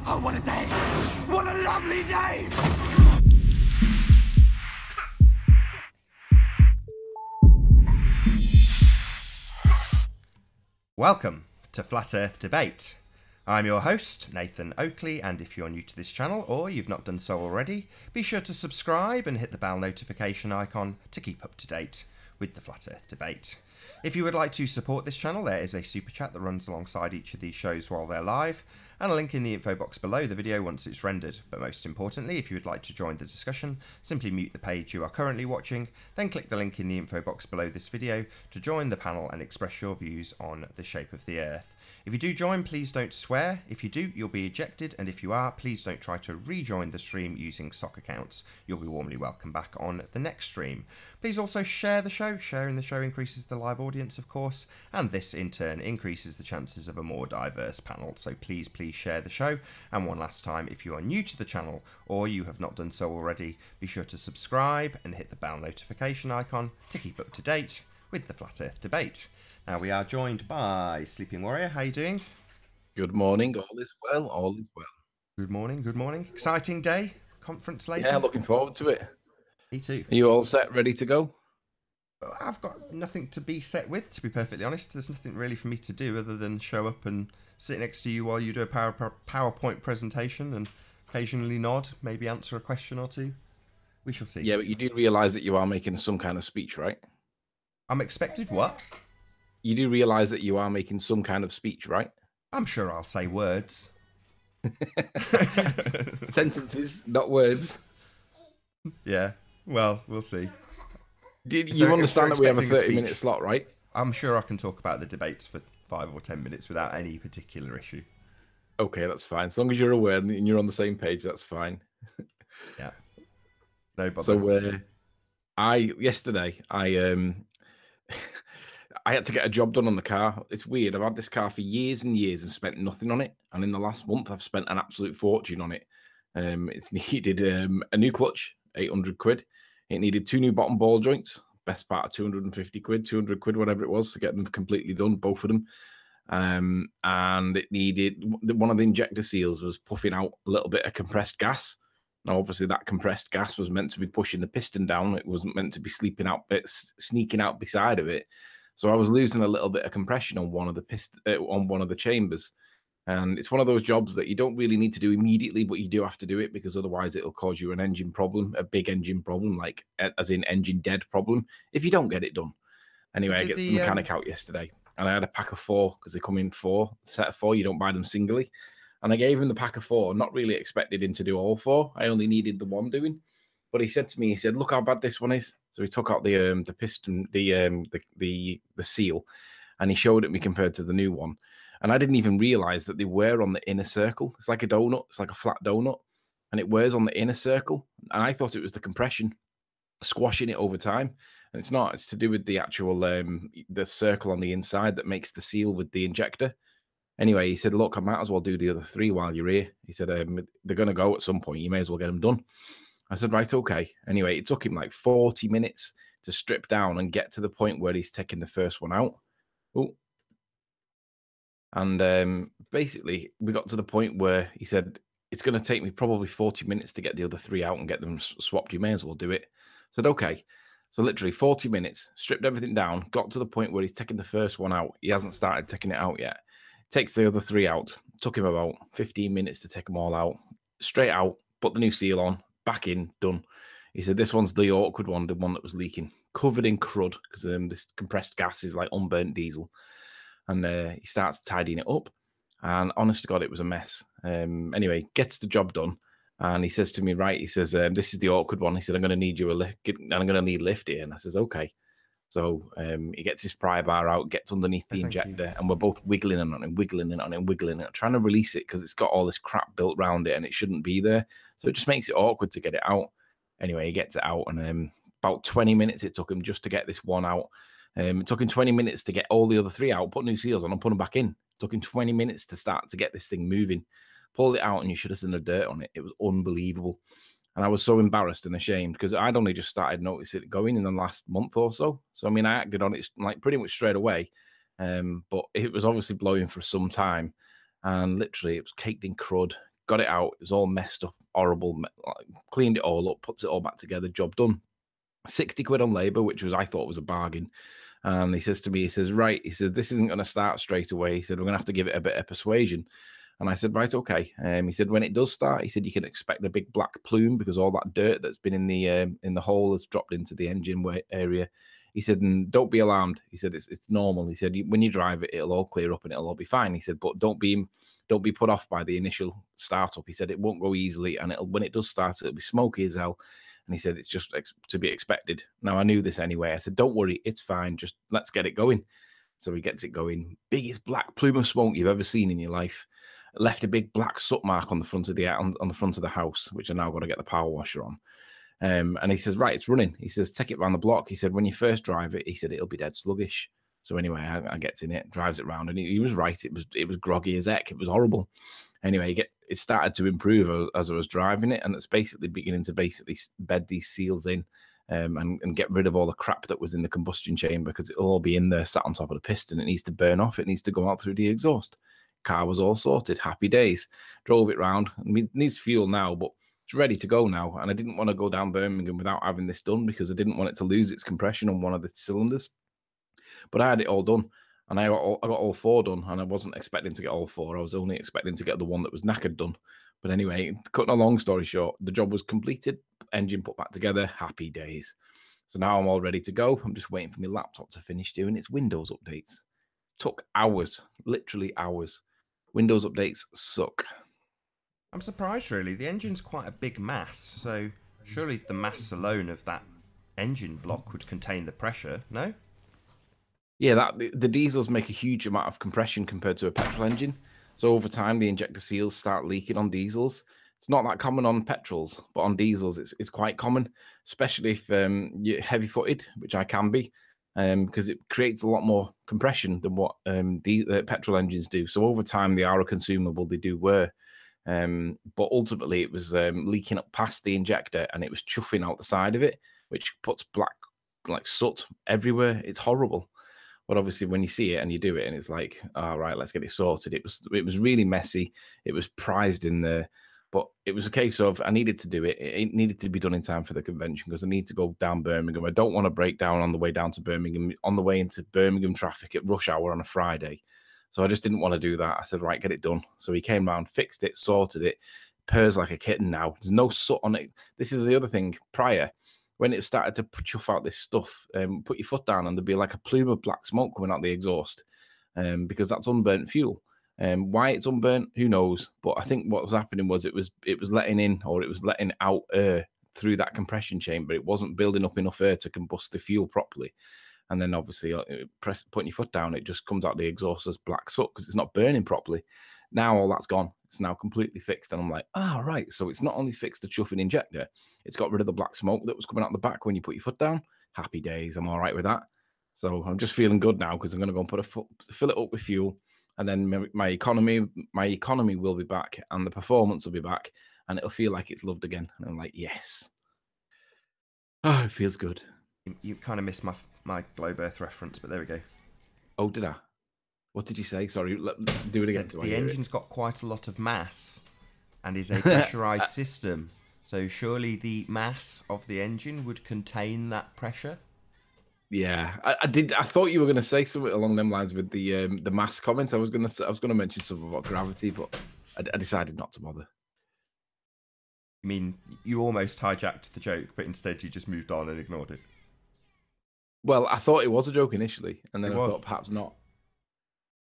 Oh, what a day! What a lovely day! Welcome to Flat Earth Debate. I'm your host, Nathan Oakley, and if you're new to this channel or you've not done so already, be sure to subscribe and hit the bell notification icon to keep up to date with the Flat Earth Debate. If you would like to support this channel, there is a super chat that runs alongside each of these shows while they're live, and a link in the info box below the video once it's rendered. But most importantly, if you would like to join the discussion, simply mute the page you are currently watching, then click the link in the info box below this video to join the panel and express your views on the shape of the Earth. If you do join, please don't swear. If you do, you'll be ejected, and if you are, please don't try to rejoin the stream using sock accounts. You'll be warmly welcome back on the next stream. Please also share the show. Sharing the show increases the live audience, of course, and this in turn increases the chances of a more diverse panel. So please share the show. And one last time, if you are new to the channel or you have not done so already, be sure to subscribe and hit the bell notification icon to keep up to date with the Flat Earth Debate. Now we are joined by Sleeping Warrior. How are you doing? Good morning. All is well. All is well. Good morning. Good morning. Exciting day. Conference later. Yeah, looking forward to it. Me too. Are you all set, ready to go? I've got nothing to be set with, to be perfectly honest. There's nothing really for me to do other than show up and sit next to you while you do a PowerPoint presentation and occasionally nod, maybe answer a question or two. We shall see. Yeah, but you do realise that you are making some kind of speech, right? I'm expected what? You do realise that you are making some kind of speech, right? I'm sure I'll say words. Sentences, not words. Yeah, well, we'll see. Did you understand that we have a 30-minute slot, right? I'm sure I can talk about the debates for 5 or 10 minutes without any particular issue. Okay, that's fine. As long as you're aware and you're on the same page, that's fine. Yeah. No bother. So, yesterday, I had to get a job done on the car. It's weird. I've had this car for years and years and spent nothing on it. And in the last month, I've spent an absolute fortune on it. It's needed a new clutch, 800 quid. It needed 2 new bottom ball joints, best part of 250 quid, 200 quid, whatever it was, to get them completely done, both of them. And it needed, one of the injector seals was puffing out a little bit of compressed gas. Now, obviously, that compressed gas was meant to be pushing the piston down. It wasn't meant to be sneaking out beside of it. So I was losing a little bit of compression on one of the chambers. And it's one of those jobs that you don't really need to do immediately, but you do have to do it because otherwise it'll cause you an engine problem, a big engine problem, like as in engine dead problem, if you don't get it done. Anyway, I get the mechanic out yesterday and I had a pack of 4 because they come in 4, set of 4. You don't buy them singly. And I gave him the pack of 4, not really expected him to do all 4. I only needed the one doing. But he said to me, he said, look how bad this one is. So he took out the piston, the seal, and he showed it me compared to the new one. And I didn't even realize that they were on the inner circle. It's like a donut. It's like a flat donut. And it wears on the inner circle. And I thought it was the compression squashing it over time. And it's not. It's to do with the actual the circle on the inside that makes the seal with the injector. Anyway, he said, look, I might as well do the other 3 while you're here. He said, they're going to go at some point. You may as well get them done. I said, right, okay. Anyway, it took him like 40 minutes to strip down and get to the point where he's taking the first one out. Oh. And basically, we got to the point where he said, it's going to take me probably 40 minutes to get the other 3 out and get them swapped. You may as well do it. I said, okay. So literally 40 minutes, stripped everything down, got to the point where he's taking the first one out. He hasn't started taking it out yet. Takes the other 3 out. Took him about 15 minutes to take them all out. Straight out, put the new seal on, back in, done. He said, this one's the awkward one, the one that was leaking. Covered in crud, because this compressed gas is like unburnt diesel. And he starts tidying it up. And honest to God, it was a mess. Anyway, gets the job done. And he says to me, right, he says, this is the awkward one. He said, I'm going to need you a lift. I'm going to need lift here. And I says, okay. So he gets his pry bar out, gets underneath the injector, and we're both wiggling on it, wiggling on it, wiggling it, trying to release it because it's got all this crap built around it and it shouldn't be there. So it just makes it awkward to get it out. Anyway, he gets it out, and about 20 minutes it took him just to get this one out. It took him 20 minutes to get all the other 3 out, put new seals on and put them back in. It took him 20 minutes to start to get this thing moving. Pulled it out, and you should have seen the dirt on it. It was unbelievable. And I was so embarrassed and ashamed because I'd only just started noticing it going in the last month or so. So, I mean, I acted on it like pretty much straight away. But it was obviously blowing for some time. And literally, it was caked in crud, got it out. It was all messed up, horrible. Cleaned it all up, puts it all back together. Job done. 60 quid on labour, which I thought was a bargain. And he says to me, he says, right, he said, this isn't going to start straight away. He said, we're going to have to give it a bit of persuasion. And I said, right, okay. He said, when it does start, he said, you can expect a big black plume because all that dirt that's been in the hole has dropped into the engine area. He said, and don't be alarmed. He said, it's normal. He said, when you drive it, it'll all clear up and it'll all be fine. He said, but don't be put off by the initial startup. He said, it won't go easily. And when it does start, it'll be smoky as hell. And he said, it's just to be expected. Now, I knew this anyway. I said, don't worry, it's fine. Just let's get it going. So he gets it going. Biggest black plume of smoke you've ever seen in your life. Left a big black soot mark on the front of the house, which I now got to get the power washer on. And he says, right, it's running. He says, take it around the block. He said, when you first drive it, he said, it'll be dead sluggish. So anyway, I gets in it, drives it around, and he was right. It was groggy as heck. It was horrible. Anyway, it started to improve as I was driving it, and it's basically beginning to bed these seals in and get rid of all the crap that was in the combustion chamber because it'll all be in there, sat on top of the piston. It needs to burn off. It needs to go out through the exhaust. Car was all sorted. Happy days. Drove it round. I mean, it needs fuel now, but it's ready to go now. And I didn't want to go down Birmingham without having this done because I didn't want it to lose its compression on one of the cylinders. But I had it all done. And I got all 4 done, and I wasn't expecting to get all 4. I was only expecting to get the one that was knackered done. But anyway, cutting a long story short, the job was completed, engine put back together, happy days. So now I'm all ready to go. I'm just waiting for my laptop to finish doing its Windows updates. Took hours, literally hours. Windows updates suck. I'm surprised, really. The engine's quite a big mass, so surely the mass alone of that engine block would contain the pressure, no? Yeah, the diesels make a huge amount of compression compared to a petrol engine. So over time, the injector seals start leaking on diesels. It's not that common on petrols, but on diesels, it's quite common, especially if you're heavy-footed, which I can be, because it creates a lot more compression than what petrol engines do. So over time, they are a consumable. They do wear. But ultimately, it was leaking up past the injector, and it was chuffing out the side of it, which puts black like soot everywhere. It's horrible. But obviously, when you see it and you do it, and it's like, all right, let's get it sorted. It was really messy. It was prized in there, but it was a case of I needed to do it. It needed to be done in time for the convention because I need to go down Birmingham. I don't want to break down on the way down to Birmingham, on the way into Birmingham traffic at rush hour on a Friday. So I just didn't want to do that. I said, right, get it done. So he came round, fixed it, sorted it. Purrs like a kitten now. There's no soot on it. This is the other thing. Prior, when it started to chuff out this stuff, put your foot down and there'd be like a plume of black smoke coming out the exhaust because that's unburnt fuel. Why it's unburnt, who knows? But I think what was happening was it was letting in, or it was letting out air through that compression chamber. It wasn't building up enough air to combust the fuel properly. And then obviously putting your foot down, it just comes out the exhaust as black soot because it's not burning properly. Now all that's gone. It's now completely fixed. And I'm like, right. So it's not only fixed the chuffing injector, it's got rid of the black smoke that was coming out the back when you put your foot down. Happy days. I'm all right with that. So I'm just feeling good now because I'm going to go and fill it up with fuel. And then my economy will be back and the performance will be back and it'll feel like it's loved again. And I'm like, yes. Oh, it feels good. You kind of missed my Globe Earth reference, but there we go. Oh, did I? What did you say? Sorry, do it again. The engine's got quite a lot of mass and is a pressurized system. So surely the mass of the engine would contain that pressure? Yeah, I did. I thought you were going to say something along them lines with the mass comment. I was going to mention something about gravity, but I decided not to bother. I mean, you almost hijacked the joke, but instead you just moved on and ignored it. Well, I thought it was a joke initially, and then I thought perhaps not.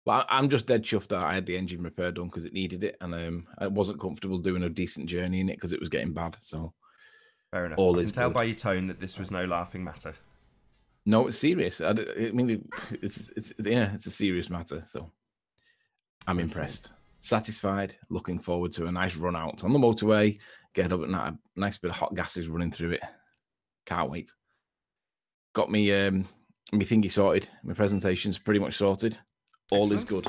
But I'm just dead chuffed that I had the engine repair done because it needed it, and I wasn't comfortable doing a decent journey in it because it was getting bad. So fair enough. I can tell by your tone that this was no laughing matter. No, it's serious. I mean, it's a serious matter. So I'm impressed, satisfied, looking forward to a nice run out on the motorway. Get up at a nice bit of hot gases running through it. Can't wait. Got me my thingy sorted. My presentation's pretty much sorted. All Excellent. Is good.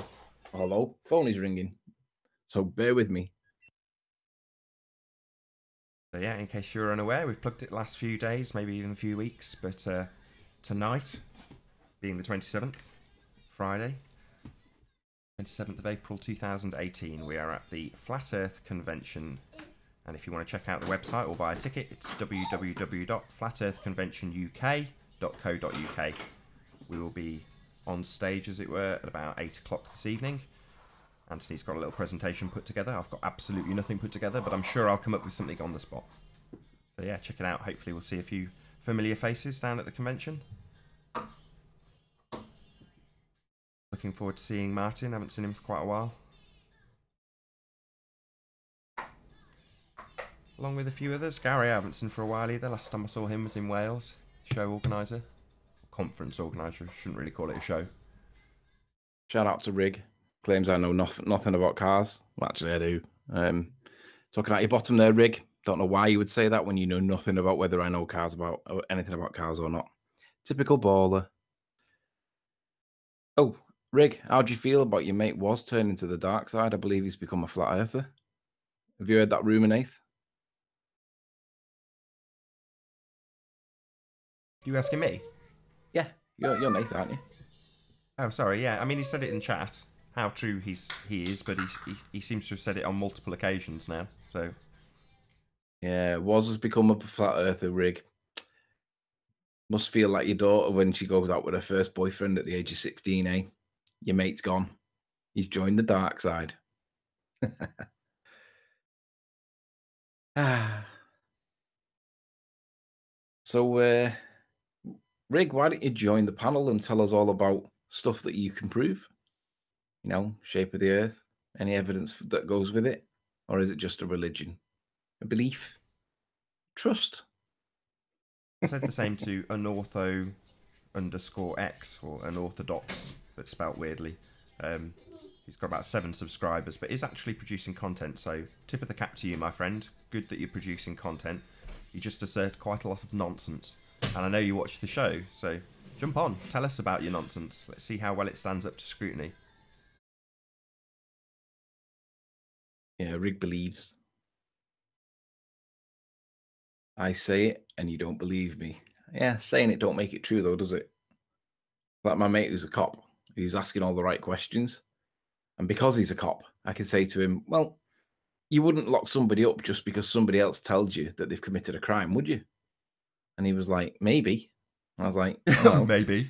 Hello, phone is ringing. So bear with me. So yeah, in case you're unaware, we've plugged it the last few days, maybe even a few weeks, but tonight, being the 27th, Friday, 27th of April 2018. We are at the Flat Earth Convention, and if you want to check out the website or buy a ticket, it's www.flatearthconventionuk.co.uk. We will be on stage, as it were, at about 8 o'clock this evening. Anthony's got a little presentation put together. I've got absolutely nothing put together, but I'm sure I'll come up with something on the spot. So yeah, check it out. Hopefully we'll see a few familiar faces down at the convention. Looking forward to seeing Martin. Haven't seen him for quite a while. Along with a few others. Gary I haven't seen for a while either. Last time I saw him was in Wales. Show organiser. Conference organiser. Shouldn't really call it a show. Shout out to Rig. Claims I know nothing about cars. Well, actually, I do. Talking out your bottom there, Rig. Don't know why you would say that when you know nothing about whether I know cars about or anything about cars or not. Typical baller. Oh, Rig, how do you feel about your mate was turning to the dark side? I believe he's become a flat earther. Have you heard that rumour, Nath? You asking me? Yeah, you're Nath, aren't you? Oh, sorry. Yeah, I mean he said it in chat. How true he is, but he seems to have said it on multiple occasions now. So yeah, Woz has become a flat earther, Rig. Must feel like your daughter when she goes out with her first boyfriend at the age of 16, eh? Your mate's gone. He's joined the dark side. So, Rig, why don't you join the panel and tell us all about stuff that you can prove? You know, shape of the earth, any evidence that goes with it? Or is it just a religion? A belief? Trust? I said the same to unortho_x or unorthodox, but spelt weirdly. He's got about 7 subscribers, but is actually producing content. So tip of the cap to you, my friend. Good that you're producing content. You just assert quite a lot of nonsense, and I know you watch the show, so jump on. Tell us about your nonsense. Let's see how well it stands up to scrutiny. Yeah, Rig believes. I say it and you don't believe me. Yeah, saying it don't make it true though, does it? Like my mate who's a cop, who's asking all the right questions. And because he's a cop, I can say to him, well, you wouldn't lock somebody up just because somebody else tells you that they've committed a crime, would you? And he was like, maybe. And I was like, well, maybe.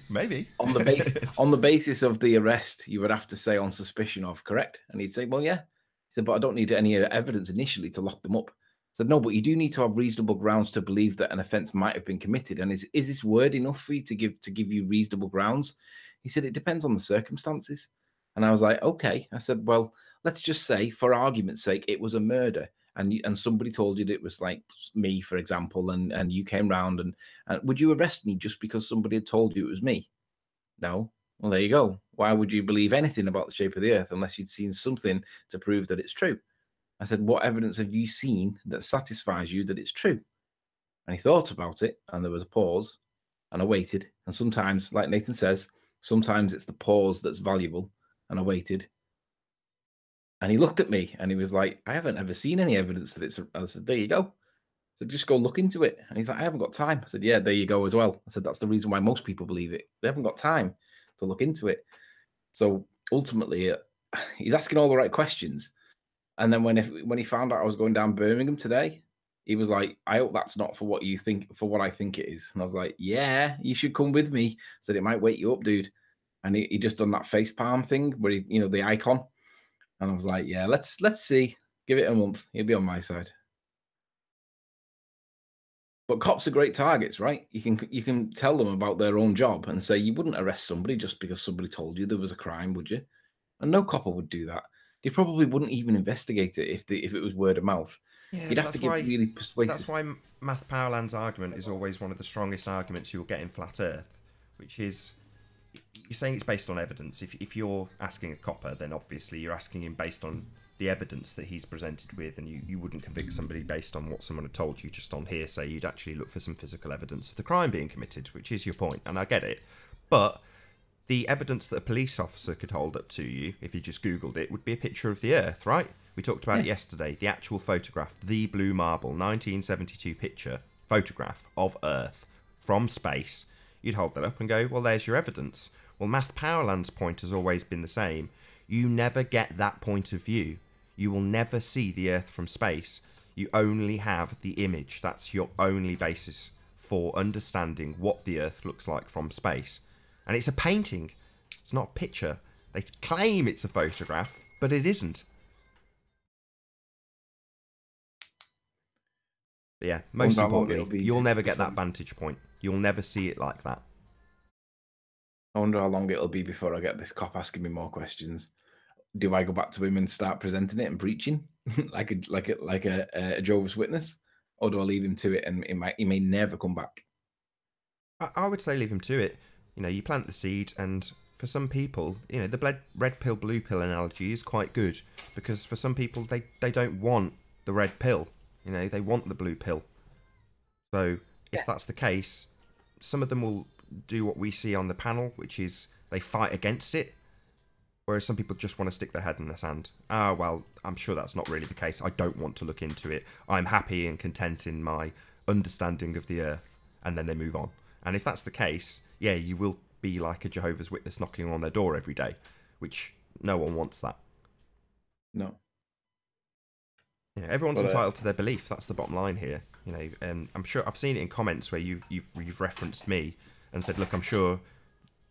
On the basis of the arrest, you would have to say on suspicion of, correct? And he'd say, well, yeah. He said, but I don't need any evidence initially to lock them up. I said, no, but you do need to have reasonable grounds to believe that an offence might have been committed. And is this word enough for you to give you reasonable grounds? He said, it depends on the circumstances. And I was like, okay. I said, well, let's just say, for argument's sake, it was a murder. And somebody told you that it was like me, for example, and you came round and would you arrest me just because somebody had told you it was me? No. Well, there you go. Why would you believe anything about the shape of the earth unless you'd seen something to prove that it's true? I said, what evidence have you seen that satisfies you that it's true? And he thought about it, and there was a pause, and I waited. And sometimes, like Nathan says, sometimes it's the pause that's valuable, and I waited. And he looked at me, and he was like, I haven't ever seen any evidence that it's... I said, there you go. So just go look into it. And he's like, I haven't got time. I said, yeah, there you go as well. I said, that's the reason why most people believe it. They haven't got time to look into it. So ultimately, he's asking all the right questions. And then when he found out I was going down Birmingham today, he was like, I hope that's not for what you think, for what I think it is. And I was like, yeah, you should come with me. I said, it might wake you up, dude. And he just done that face palm thing where he, the icon. And I was like, yeah, let's see. Give it a month. He'll be on my side. But cops are great targets, right? You can tell them about their own job and say you wouldn't arrest somebody just because somebody told you there was a crime, would you? And no copper would do that. They probably wouldn't even investigate it if it was word of mouth. Yeah, you'd have to get really persuasive. That's why Math Powerland's argument is always one of the strongest arguments you'll get in Flat Earth, which is you're saying it's based on evidence. If you're asking a copper, then obviously you're asking him based on the evidence that he's presented with, and you wouldn't convict somebody based on what someone had told you just on hearsay. You'd actually look for some physical evidence of the crime being committed, which is your point, and I get it. But the evidence that a police officer could hold up to you, if you just Googled it, would be a picture of the Earth, right? We talked about it yesterday. The actual photograph, the blue marble, 1972 picture, photograph of Earth from space. You'd hold that up and go, well, there's your evidence. Well, Math Powerland's point has always been the same. You never get that point of view. You will never see the Earth from space. You only have the image. That's your only basis for understanding what the Earth looks like from space. And it's a painting. It's not a picture. They claim it's a photograph, but it isn't. But yeah, most importantly, you'll never get that vantage point. You'll never see it like that. I wonder how long it'll be before I get this cop asking me more questions. Do I go back to him and start presenting it and preaching like a Jehovah's Witness, or do I leave him to it and he may never come back? I would say leave him to it. You know, you plant the seed, and for some people, you know, the red pill, blue pill analogy is quite good, because for some people, they don't want the red pill. You know, they want the blue pill. So if that's the case, some of them will do what we see on the panel, which is they fight against it, whereas some people just want to stick their head in the sand. Ah, well, I'm sure that's not really the case. I don't want to look into it. I'm happy and content in my understanding of the Earth, and then they move on. And if that's the case, yeah, you will be like a Jehovah's Witness knocking on their door every day, which no one wants that. No. You know, everyone's entitled to their belief. That's the bottom line here. You know, I'm sure I've seen it in comments where you've referenced me and said, look, I'm sure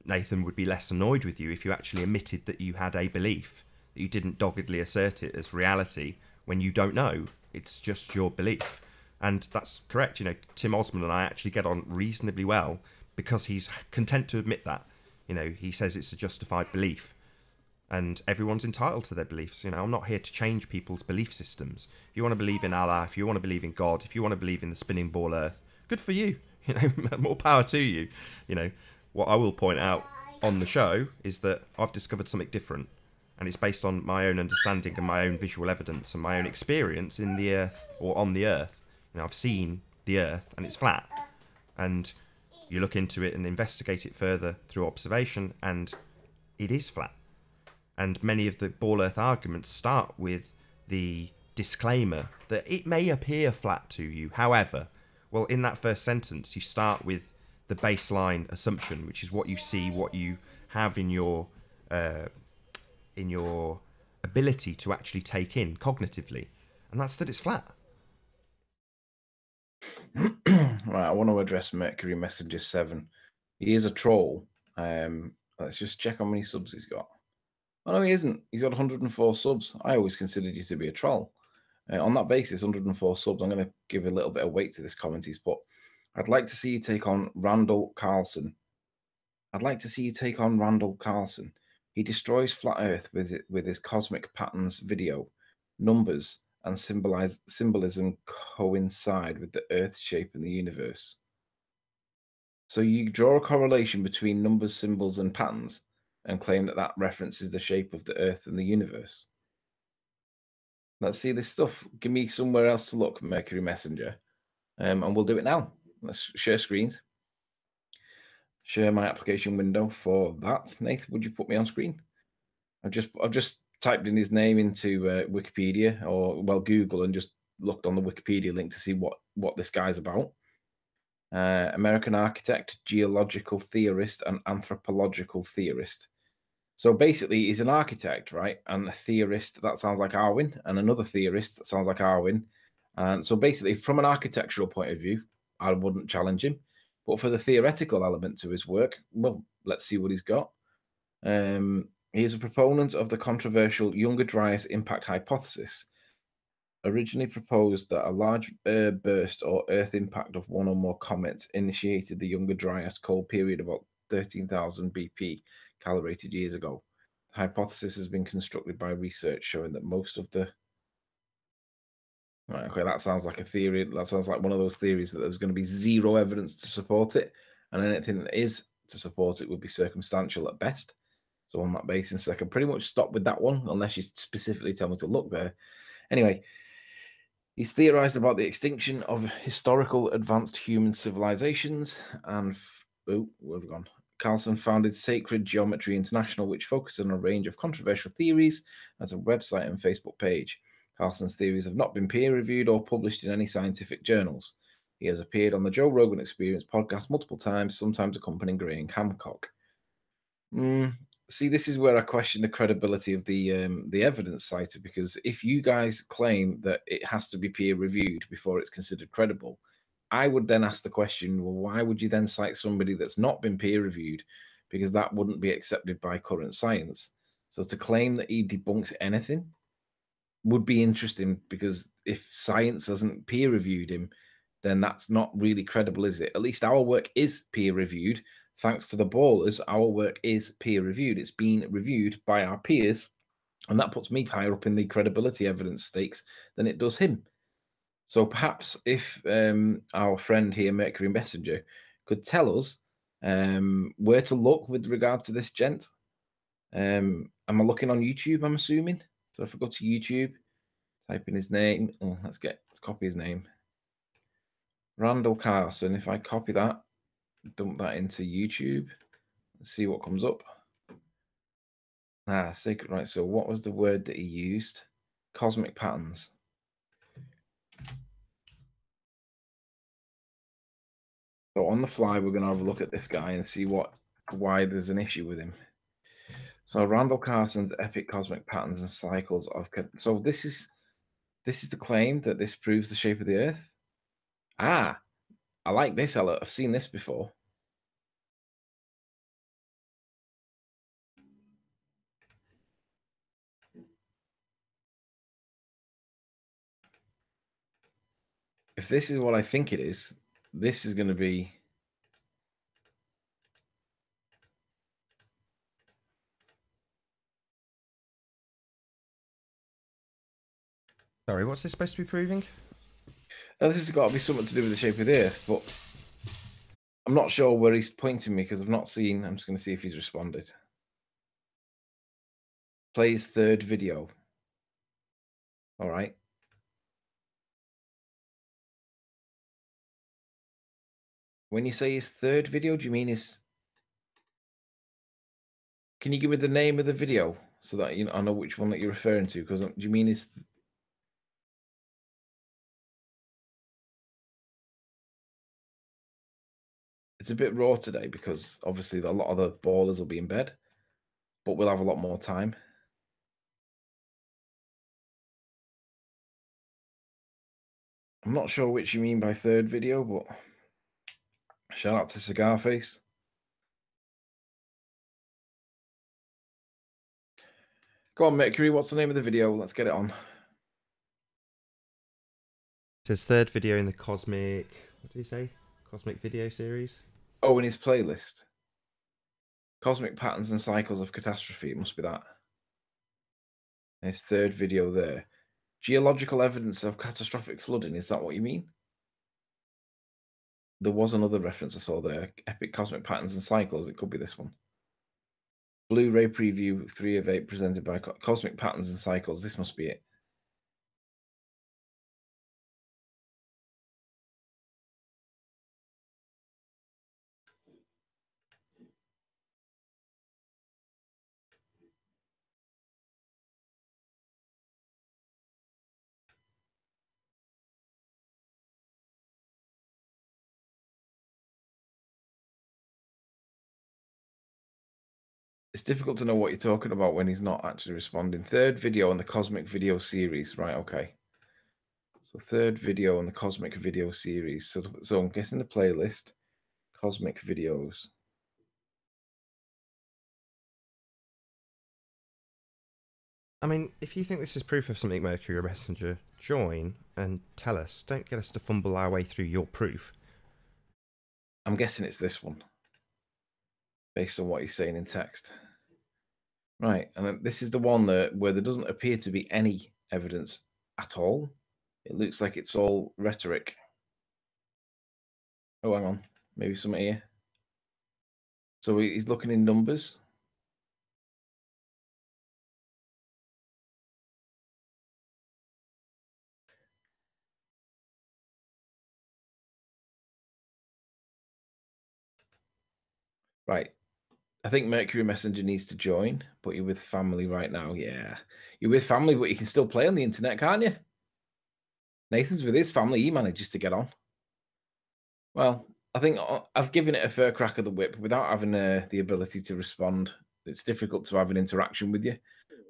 Nathan would be less annoyed with you if you actually admitted that you had a belief, that you didn't doggedly assert it as reality when you don't know. It's just your belief. And that's correct. You know, Tim Osman and I actually get on reasonably well because he's content to admit that. You know, he says it's a justified belief. And everyone's entitled to their beliefs. You know, I'm not here to change people's belief systems. If you want to believe in Allah, if you want to believe in God, if you want to believe in the spinning ball Earth, good for you. You know, more power to you. You know, what I will point out on the show is that I've discovered something different. And it's based on my own understanding and my own visual evidence and my own experience in the Earth or on the Earth. You know, I've seen the Earth and it's flat. And you look into it and investigate it further through observation, and it is flat. And many of the ball Earth arguments start with the disclaimer that it may appear flat to you. However, well, in that first sentence, you start with the baseline assumption, which is what you see, what you have in your ability to actually take in cognitively, and that's that it's flat. Right, I want to address Mercury Messenger 7. He is a troll. Let's just check how many subs he's got. Oh, no, he isn't. He's got 104 subs. I always considered you to be a troll. On that basis, 104 subs, I'm going to give a little bit of weight to this comment he's put. I'd like to see you take on Randall Carlson. I'd like to see you take on Randall Carlson. He destroys Flat Earth with his cosmic patterns video. Numbers and symbolism coincide with the Earth's shape in the universe. So you draw a correlation between numbers, symbols, and patterns and claim that that references the shape of the Earth and the universe. Let's see this stuff. Give me somewhere else to look, Mercury Messenger. And we'll do it now. Let's share screens. Share my application window for that. Nathan, would you put me on screen? I've just typed in his name into Wikipedia or, well, Google, and just looked on the Wikipedia link to see what this guy's about. American architect, geological theorist, and anthropological theorist. So basically, he's an architect, right? And a theorist, that sounds like Arwin, and another theorist, that sounds like Arwin. And so basically, from an architectural point of view, I wouldn't challenge him. But for the theoretical element to his work, well, let's see what he's got. He is a proponent of the controversial Younger Dryas impact hypothesis. Originally proposed that a large burst or Earth impact of one or more comets initiated the Younger Dryas cold period about 13,000 BP calibrated years ago. The hypothesis has been constructed by research showing that most of the... Right, okay, that sounds like a theory. That sounds like one of those theories that there's going to be zero evidence to support it, and anything that is to support it would be circumstantial at best. So on that basis, I can pretty much stop with that one, unless you specifically tell me to look there. Anyway, he's theorized about the extinction of historical advanced human civilizations, and where have we gone? Carlson founded Sacred Geometry International, which focuses on a range of controversial theories, as a website and Facebook page. Carlson's theories have not been peer-reviewed or published in any scientific journals. He has appeared on the Joe Rogan Experience podcast multiple times, sometimes accompanying Graham Hancock. See, this is where I question the credibility of the evidence cited, because if you guys claim that it has to be peer reviewed before it's considered credible, I would then ask the question, well, why would you then cite somebody that's not been peer reviewed? Because that wouldn't be accepted by current science. So to claim that he debunks anything would be interesting, because if science hasn't peer reviewed him, then that's not really credible, is it? At least our work is peer reviewed. Thanks to the ballers, our work is peer reviewed. It's been reviewed by our peers, and that puts me higher up in the credibility evidence stakes than it does him. So perhaps if our friend here, Mercury Messenger, could tell us where to look with regard to this gent. Am I looking on YouTube, I'm assuming? So if I go to YouTube, type in his name. Oh, let's copy his name. Randall Carson. If I copy that, dump that into YouTube, let's see what comes up. Secret, right. So what was the word that he used? Cosmic patterns. So on the fly, we're going to have a look at this guy and see why there's an issue with him. So Randall Carson's epic cosmic patterns and cycles of. So this is the claim that this proves the shape of the Earth. I like this. I've seen this before. If this is what I think it is, this is going to be. Sorry, what's this supposed to be proving? This has got to be something to do with the shape of the Earth, but I'm not sure where he's pointing me because I've not seen. I'm just going to see if he's responded. Play his third video. All right. When you say his third video, do you mean his? Can you give me the name of the video so that I know which one that you're referring to? Because do you mean his? It's a bit raw today because obviously a lot of the ballers will be in bed, but we'll have a lot more time. I'm not sure which you mean by third video, but shout out to Cigar Face. Go on, Mercury. What's the name of the video? Let's get it on. It's his third video in the Cosmic. What did he say? Cosmic video series. Oh, in his playlist. Cosmic Patterns and Cycles of Catastrophe. It must be that. His third video there. Geological evidence of catastrophic flooding. Is that what you mean? There was another reference I saw there. Epic Cosmic Patterns and Cycles. It could be this one. Blu-ray preview 3 of 8 presented by Cosmic Patterns and Cycles. This must be it. It's difficult to know what you're talking about when he's not actually responding. Third video on the Cosmic Video series. Right, okay. So third video on the Cosmic Video series. So I'm guessing the playlist, Cosmic Videos. I mean, if you think this is proof of something, Mercury Messenger, join and tell us. Don't get us to fumble our way through your proof. I'm guessing it's this one, based on what he's saying in text. Right, and this is the one where there doesn't appear to be any evidence at all. It looks like it's all rhetoric. Oh, hang on. Maybe something here. So he's looking in numbers. Right. I think Mercury Messenger needs to join, but you're with family right now. Yeah. You're with family, but you can still play on the internet, can't you? Nathan's with his family. He manages to get on. Well, I think I've given it a fair crack of the whip without having the ability to respond. it's difficult to have an interaction with you.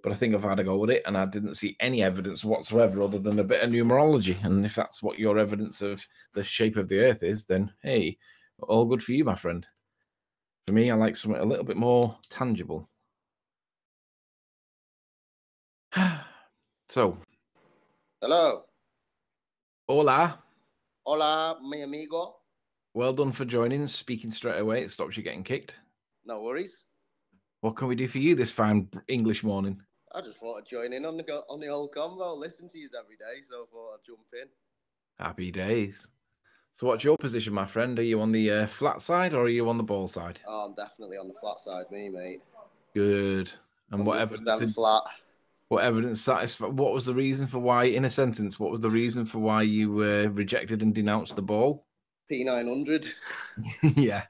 But I think I've had a go with it, and I didn't see any evidence whatsoever other than a bit of numerology. And if that's what your evidence of the shape of the Earth is, then hey, all good for you, my friend. For me, I like something a little bit more tangible. So, Hello. hola. Hola, mi amigo. Well done for joining. Speaking straight away, it stops you getting kicked. No worries. What can we do for you this fine English morning? I just thought I'd join in on the old convo. Listen to you every day, so I thought I'd jump in. Happy days. So what's your position, my friend? Are you on the flat side or are you on the ball side? Oh, I'm definitely on the flat side, me, mate. Good. And what 100% evidence? flat. What evidence satisfied? What was the reason for why, in a sentence, what was the reason for why you rejected and denounced the ball? P900. Yeah.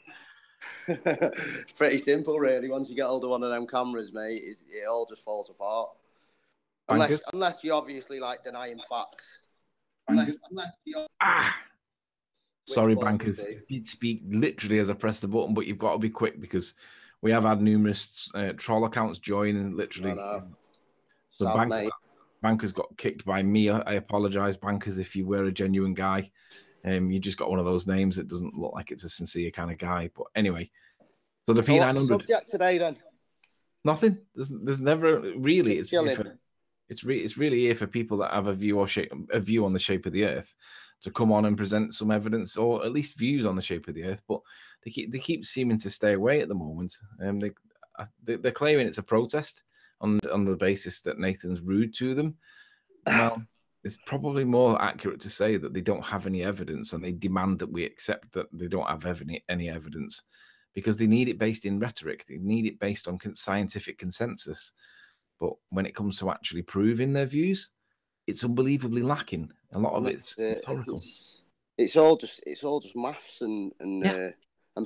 Pretty simple, really. Once you get hold of one of them cameras, mate, it all just falls apart. Unless you obviously like denying facts. Sorry, bankers. I did speak literally as I pressed the button, but you've got to be quick because we have had numerous troll accounts join and literally. So bankers got kicked by me. I apologize, bankers, if you were a genuine guy. You just got one of those names that doesn't look like it's a sincere kind of guy. But anyway, so the P900. What's the subject today then? Nothing. There's never really. It's really here for people that have a view on the shape of the Earth to come on and present some evidence or at least views on the shape of the Earth. But they keep seeming to stay away at the moment. They're claiming it's a protest on the basis that Nathan's rude to them. Well, it's probably more accurate to say that they don't have any evidence and they demand that we accept that they don't have any evidence because they need it based in rhetoric. They need it based on scientific consensus. But when it comes to actually proving their views, it's unbelievably lacking. A lot of it's historical. It's all just maths and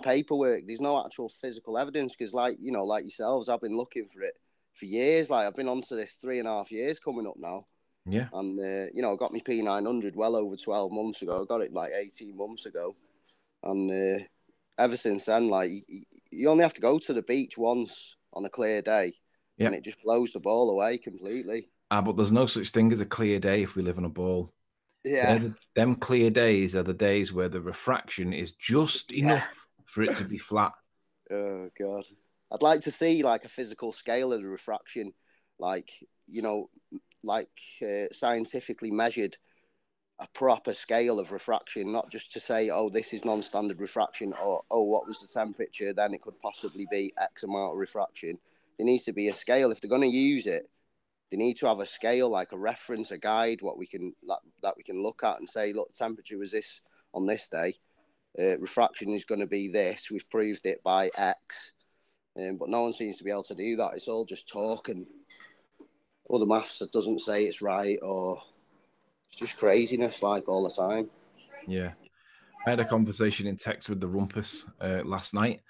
paperwork. There's no actual physical evidence because, like yourselves, I've been looking for it for years. Like I've been onto this 3.5 years coming up now. Yeah. And I got my P900 well over 12 months ago. I got it like 18 months ago, and ever since then, like you only have to go to the beach once on a clear day. Yeah. And it just blows the ball away completely. But there's no such thing as a clear day if we live on a ball. Yeah. Them clear days are the days where the refraction is just enough for it to be flat. Oh, God. I'd like to see like a physical scale of the refraction, scientifically measured, a proper scale of refraction, not just to say, oh, this is non-standard refraction, or, oh, what was the temperature? Then it could possibly be X amount of refraction. There needs to be a scale. If they're going to use it, they need to have a scale, like a reference, a guide, that we can look at and say, look, temperature was this on this day. Refraction is going to be this. We've proved it by X. But no one seems to be able to do that. It's all just talk and all the maths that doesn't say it's right, or it's just craziness like all the time. Yeah. I had a conversation in text with the Rumpus last night.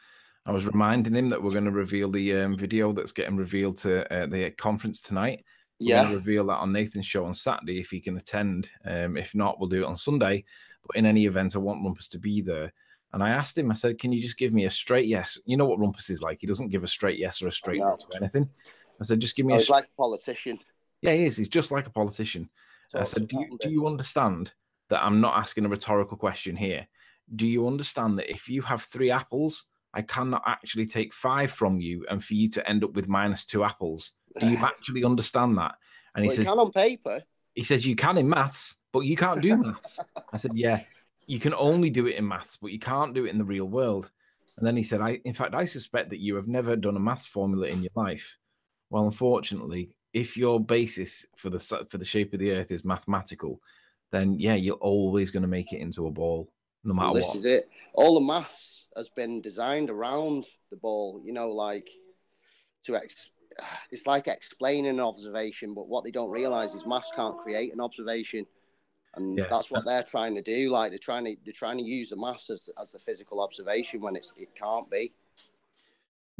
I was reminding him that we're going to reveal the video that's getting revealed to the conference tonight. We're going to reveal that on Nathan's show on Saturday if he can attend. If not, we'll do it on Sunday. But in any event, I want Rumpus to be there. And I asked him, I said, can you just give me a straight yes? You know what Rumpus is like. He doesn't give a straight yes or a straight no to anything. I said, just give me he's like a politician. Yeah, he is. He's just like a politician. I said, do you understand that I'm not asking a rhetorical question here? Do you understand that if you have 3 apples, I cannot actually take 5 from you and for you to end up with -2 apples? Do you actually understand that? And he says, you can on paper. He says, you can in maths, but you can't do maths. I said, yeah, you can only do it in maths, but you can't do it in the real world. And then he said, in fact, I suspect that you have never done a maths formula in your life. Well, unfortunately, if your basis for the shape of the Earth is mathematical, then yeah, you're always going to make it into a ball, no matter what. This is it. All the maths has been designed around the ball, it's like explaining an observation, but what they don't realize is maths can't create an observation, and that's what they're trying to do. Like they're trying to use the maths as a physical observation when it can't be.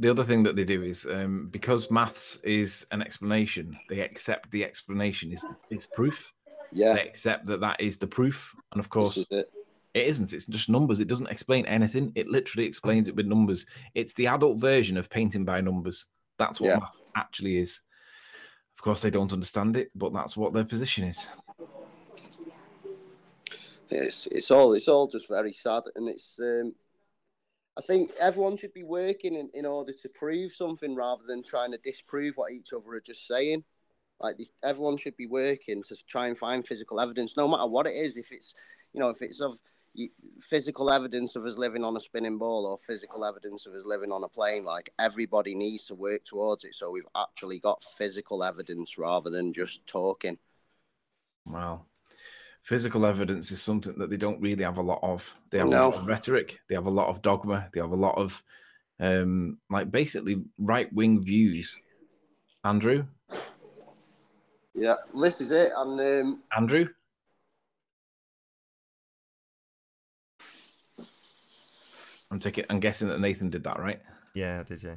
The other thing that they do is because maths is an explanation, they accept the explanation is proof. Yeah, they accept that is the proof, and of course it isn't. It's just numbers. It doesn't explain anything. It literally explains it with numbers. It's the adult version of painting by numbers. That's what math actually is. Of course, they don't understand it, but that's what their position is. It's all just very sad, and it's. I think everyone should be working in order to prove something rather than trying to disprove what each other are just saying. Like everyone should be working to try and find physical evidence, no matter what it is. If it's, if it's of physical evidence of us living on a spinning ball or physical evidence of us living on a plane, like everybody needs to work towards it. So we've actually got physical evidence rather than just talking. Wow. Physical evidence is something that they don't really have a lot of. They have a lot of rhetoric. They have a lot of dogma. They have a lot of, like, basically right-wing views. Andrew? Yeah, this is it. And Andrew? I'm guessing that Nathan did that, right? Yeah, I did, yeah.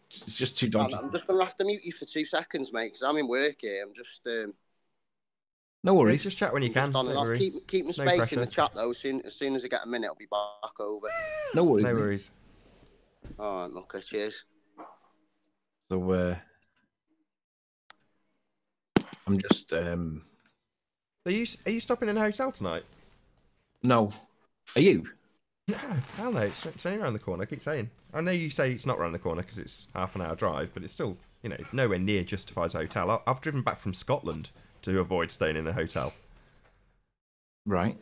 It's just too dodgy. I'm just going to have to mute you for 2 seconds, mate, because I'm in work here. I'm just... No worries. Yeah, just chat when you can. Keep my space in the chat, though. As soon as I get a minute, I'll be back over. No worries. No worries. All right, okay, cheers. So, I'm just... Are you stopping in a hotel tonight? No. Are you? No, hell no. It's only around the corner. I keep saying. I know you say it's not around the corner because it's half an hour drive, but it's still, nowhere near justifies a hotel. I've driven back from Scotland to avoid staying in a hotel. Right.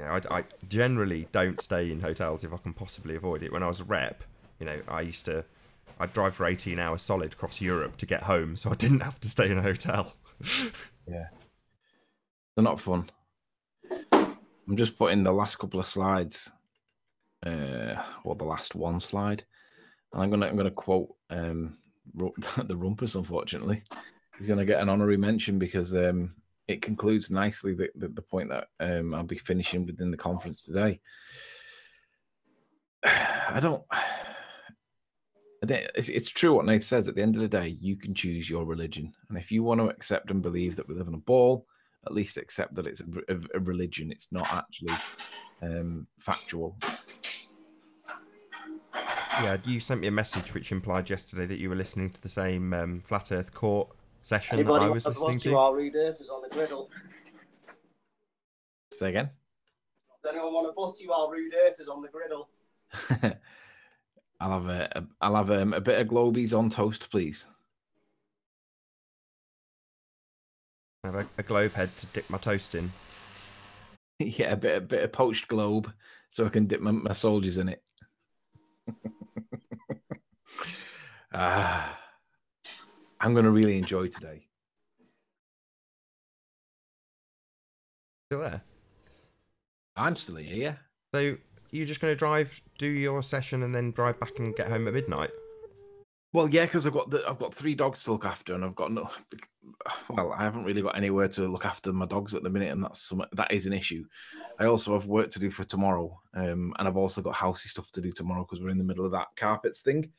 I generally don't stay in hotels if I can possibly avoid it. When I was a rep, I'd drive for 18 hours solid across Europe to get home, so I didn't have to stay in a hotel. Yeah. They're not fun. I'm just putting the last couple of slides, or the last one slide, and I'm gonna quote the Rumpus. Unfortunately, he's gonna get an honorary mention because it concludes nicely the point that I'll be finishing within the conference today. It's true what Nathan says. At the end of the day, you can choose your religion, and if you want to accept and believe that we live in a ball, at least accept that it's a religion. It's not actually factual. Yeah, you sent me a message which implied yesterday that you were listening to the same Flat Earth Court session that I was listening to. Our Reed Earth is on the griddle. Say again? Does anyone want a butty while Rude Earth is on the griddle? I'll have a bit of Globies on toast, please. I have a globe head to dip my toast in. Yeah, a bit of poached globe, so I can dip my soldiers in it. I'm going to really enjoy today. Still there? I'm still here, yeah. So you're just going to do your session and then drive back and get home at midnight? Well, yeah, because I've got 3 dogs to look after, and I've got I haven't really got anywhere to look after my dogs at the minute, and that is an issue. I also have work to do for tomorrow, and I've also got housey stuff to do tomorrow because we're in the middle of that carpets thing.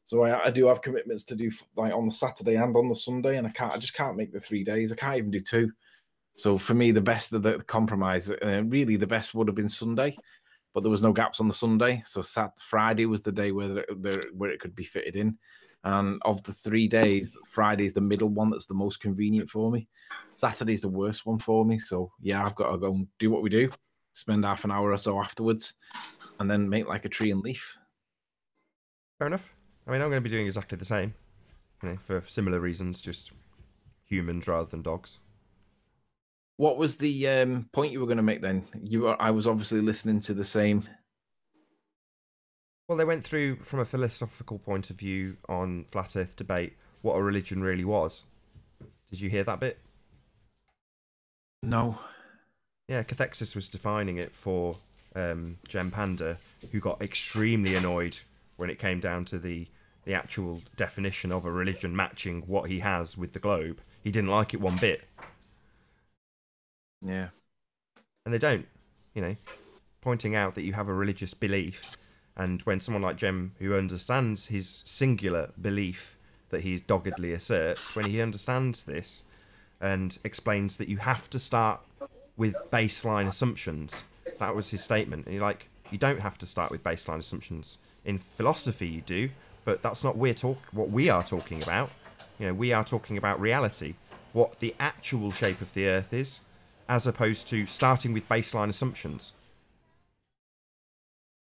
So I do have commitments to do, like, on the Saturday and on the Sunday, and I just can't make the 3 days. I can't even do 2. So for me, the best of the compromise, really the best would have been Sunday, but there was no gaps on the Sunday. So Friday was the day where it could be fitted in. And of the 3 days, Friday is the middle one that's the most convenient for me. Saturday's the worst one for me. So yeah, I've got to go and do what we do, spend half an hour or so afterwards, and then make like a tree and leaf. Fair enough. I mean, I'm going to be doing exactly the same, for similar reasons, just humans rather than dogs. What was the point you were going to make then? I was obviously listening to the same. Well, they went through, from a philosophical point of view on Flat Earth debate, what a religion really was. Did you hear that bit? No. Yeah, Cathexis was defining it for Gem Panda, who got extremely annoyed when it came down to the actual definition of a religion matching what he has with the globe. He didn't like it one bit. Yeah. And they don't, pointing out that you have a religious belief. And when someone like Jem, who understands his singular belief that he doggedly asserts, when he understands this and explains that you have to start with baseline assumptions, that was his statement. And you're like, you don't have to start with baseline assumptions. In philosophy you do, But that's not what we are talking about. You know, we are talking about reality, what the actual shape of the Earth is, as opposed to starting with baseline assumptions.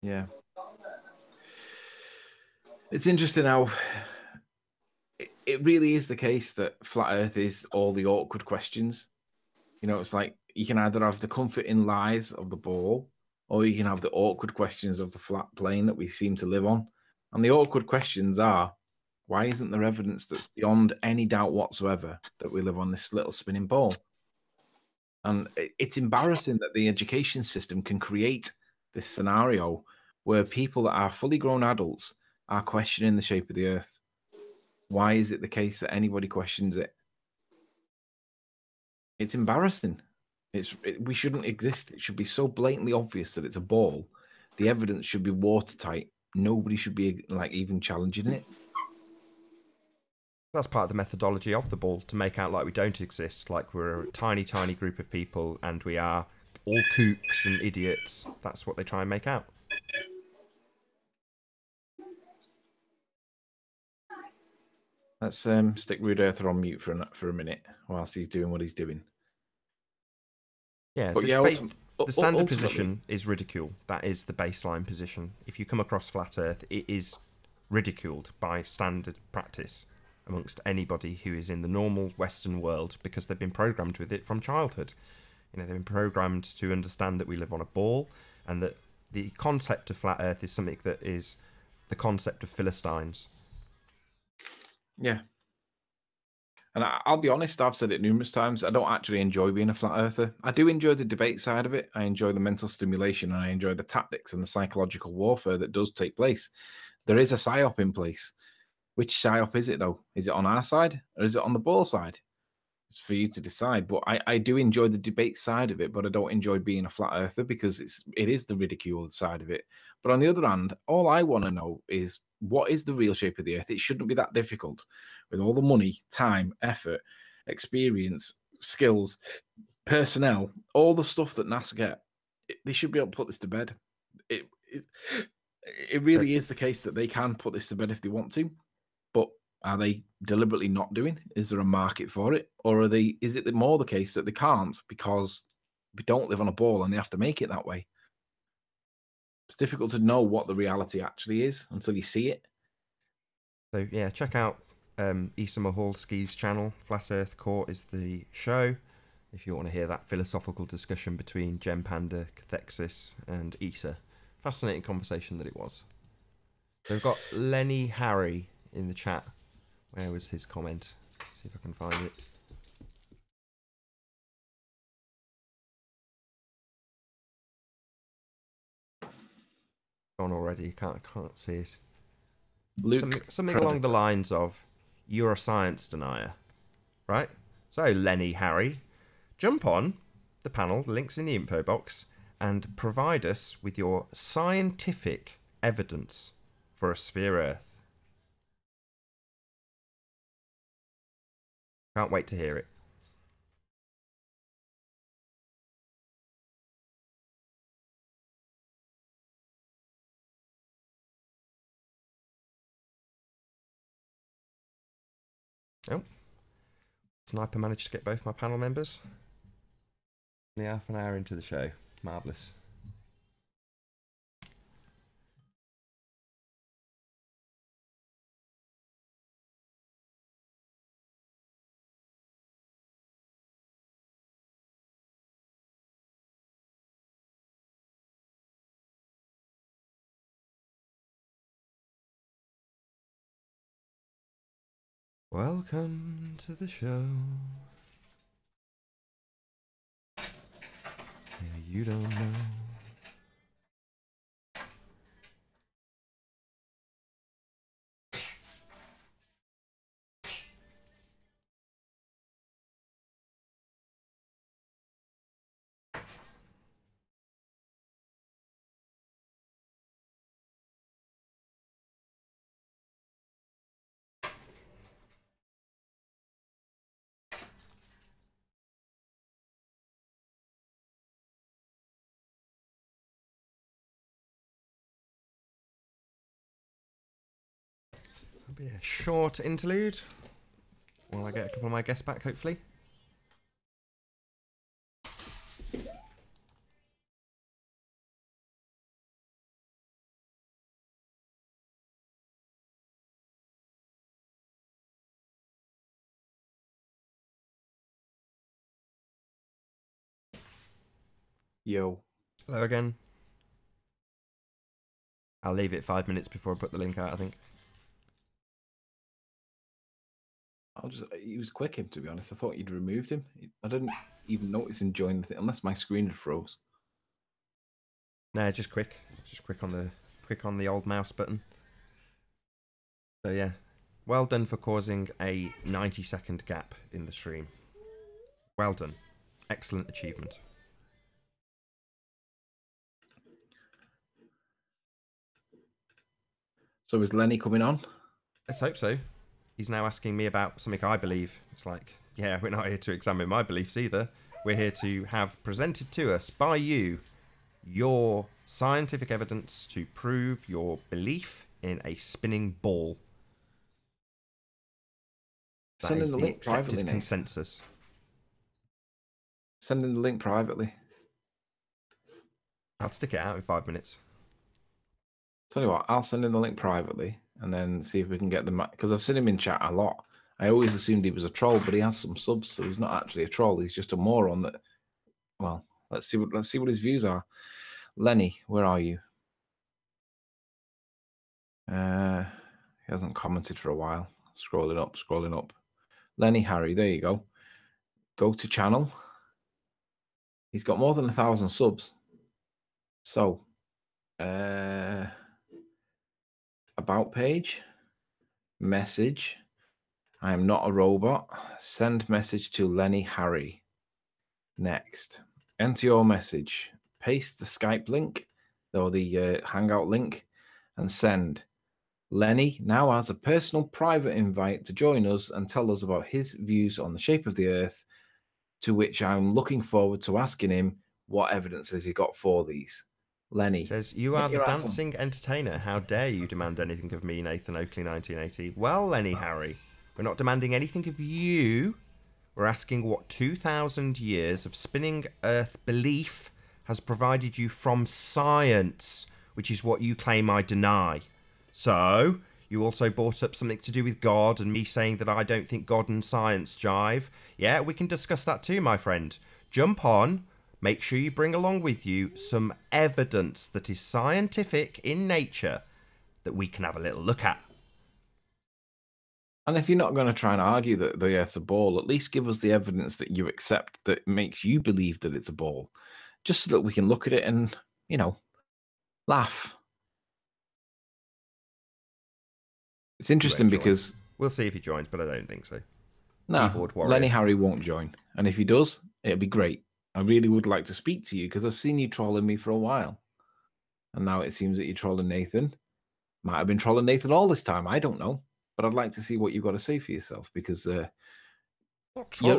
Yeah. It's interesting how it really is the case that flat Earth is all the awkward questions. You know, it's like you can either have the comforting lies of the ball, or you can have the awkward questions of the flat plane that we seem to live on. And the awkward questions are, why isn't there evidence that's beyond any doubt whatsoever that we live on this little spinning ball? And it's embarrassing that the education system can create this scenario where people that are fully grown adults are questioning the shape of the Earth. Why is it the case that anybody questions it? It's embarrassing. We shouldn't exist. It should be so blatantly obvious that it's a ball. The evidence should be watertight. Nobody should be like even challenging it. That's part of the methodology of the ball, to make out like we don't exist, like we're a tiny, tiny group of people and we are all kooks and idiots. That's what they try and make out. Let's stick Rude Earther on mute for a minute whilst he's doing what he's doing. Yeah, but the standard position is ridicule. That is the baseline position. If you come across flat Earth, it is ridiculed by standard practice amongst anybody who is in the normal Western world, because they've been programmed with it from childhood. You know, they've been programmed to understand that we live on a ball, and that the concept of flat Earth is something that is the concept of Philistines. Yeah. And I'll be honest, I've said it numerous times, I don't actually enjoy being a flat earther. I do enjoy the debate side of it. I enjoy the mental stimulation, and I enjoy the tactics and the psychological warfare that does take place. There is a psyop in place. Which psyop is it, though? Is it on our side or is it on the ball side? It's for you to decide. But I do enjoy the debate side of it, but I don't enjoy being a flat earther because it is the ridicule side of it. But on the other hand, all I want to know is, what is the real shape of the Earth? It shouldn't be that difficult. With all the money, time, effort, experience, skills, personnel, all the stuff that NASA get, they should be able to put this to bed. It really is the case that they can put this to bed if they want to, but are they deliberately not doing? Is there a market for it, or is it more the case that they can't because we don't live on a ball and they have to make it that way? It's difficult to know what the reality actually is until you see it. So yeah, check out Isa Mahalski's channel. Flat Earth Court is the show, if you want to hear that philosophical discussion between Gem Panda, Cathexis, and Isa. Fascinating conversation that it was. So we've got Lenny Harry in the chat. Where was his comment? See if I can find it. Gone already. Can't see it. Luke, something along the lines of, "You're a science denier," right? So Lenny Harry, jump on the panel, the link's in the info box, and provide us with your scientific evidence for a sphere Earth. Can't wait to hear it. Oh, Sniper managed to get both my panel members. Only half an hour into the show. Marvellous. Welcome to the show. Yeah, you don't know. Be a short interlude while I get a couple of my guests back, hopefully. Yo. Hello again. I'll leave it 5 minutes before I put the link out, I think. He was quick, him, to be honest. I thought you'd removed him. I didn't even notice him join the thing, unless my screen had froze. No, just quick. Just quick on the old mouse button. So yeah. Well done for causing a 90-second gap in the stream. Well done. Excellent achievement. So is Lenny coming on? Let's hope so. He's now asking me about something I believe. It's like, yeah, we're not here to examine my beliefs either. We're here to have presented to us by you your scientific evidence to prove your belief in a spinning ball. That is the accepted consensus. Send in the link privately. I'll stick it out in 5 minutes. Tell you what, I'll send in the link privately and then see if we can get them, because I've seen him in chat a lot. I always assumed he was a troll, but he has some subs, so he's not actually a troll. He's just a moron that. Well, let's see what his views are. Lenny, where are you? He hasn't commented for a while. Scrolling up. Lenny Harry, there you go. Go to channel. He's got more than 1,000 subs. So, about page, message. I am not a robot. Send message to Lenny Harry. Next, enter your message. Paste the Skype link or the Hangout link and send. Lenny now has a personal private invite to join us and tell us about his views on the shape of the Earth, to which I'm looking forward to asking him what evidence has he got for these. Lenny. It says, you are the dancing entertainer. How dare you demand anything of me, Nathan Oakley 1980. Well, Lenny Harry, we're not demanding anything of you. We're asking what 2,000 years of spinning Earth belief has provided you from science, which is what you claim I deny. So, you also brought up something to do with God and me saying that I don't think God and science jive. Yeah, we can discuss that too, my friend. Jump on. Make sure you bring along with you some evidence that is scientific in nature that we can have a little look at. And if you're not going to try and argue that the Earth's a ball, at least give us the evidence that you accept that makes you believe that it's a ball. Just so that we can look at it and, you know, laugh. It's interesting because... We'll see if he joins, but I don't think so. No, Lenny Harry won't join. And if he does, it'll be great. I really would like to speak to you because I've seen you trolling me for a while. And now it seems that you're trolling Nathan. Might have been trolling Nathan all this time. I don't know. But I'd like to see what you've got to say for yourself because you're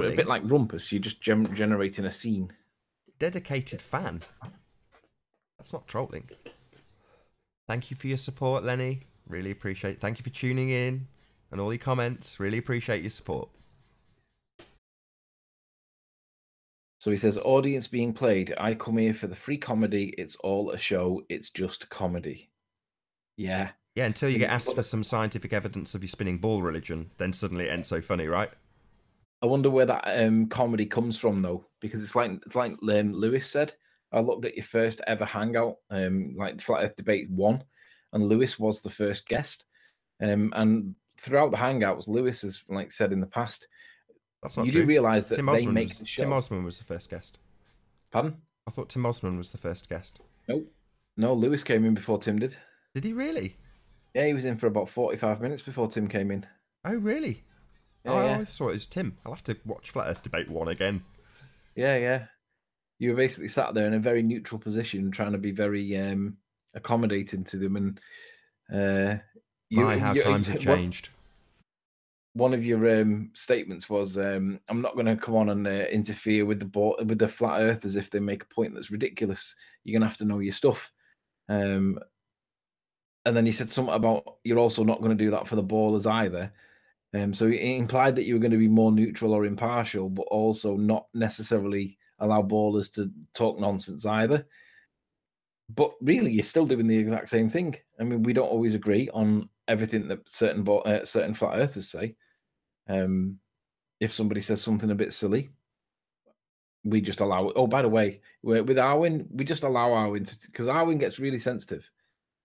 a bit like Rumpus. You're just generating a scene. Dedicated fan. That's not trolling. Thank you for your support, Lenny. Really appreciate it. Thank you for tuning in and all your comments. Really appreciate your support. So he says, audience being played. I come here for the free comedy. It's all a show. It's just comedy. Yeah. Yeah, until you get asked for some scientific evidence of your spinning ball religion, then suddenly it ends so funny, right? I wonder where that comedy comes from, though, because it's like Lewis said. I looked at your first ever hangout, like Flat Earth Debate 1, and Lewis was the first guest. And throughout the hangouts, Lewis has said in the past, that's not you true. Do realise that they make the show. Tim Osman was the first guest. Pardon? I thought Tim Osman was the first guest. Nope. No, Lewis came in before Tim did. Did he really? Yeah, he was in for about 45 minutes before Tim came in. Oh, really? Yeah, I always thought it was Tim. I'll have to watch Flat Earth Debate 1 again. Yeah. You were basically sat there in a very neutral position, trying to be very accommodating to them. And how times have changed. One of your statements was, "I'm not going to come on and interfere with the flat earthers if they make a point that's ridiculous. You're going to have to know your stuff." And then you said something about you're also not going to do that for the ballers either. So it implied that you were going to be more neutral or impartial, but also not necessarily allow ballers to talk nonsense either. But really, you're still doing the exact same thing. I mean, we don't always agree on everything that certain flat earthers say. If somebody says something a bit silly, we just allow it. Oh, by the way, with Arwen, we just allow Arwen to, because Arwen gets really sensitive.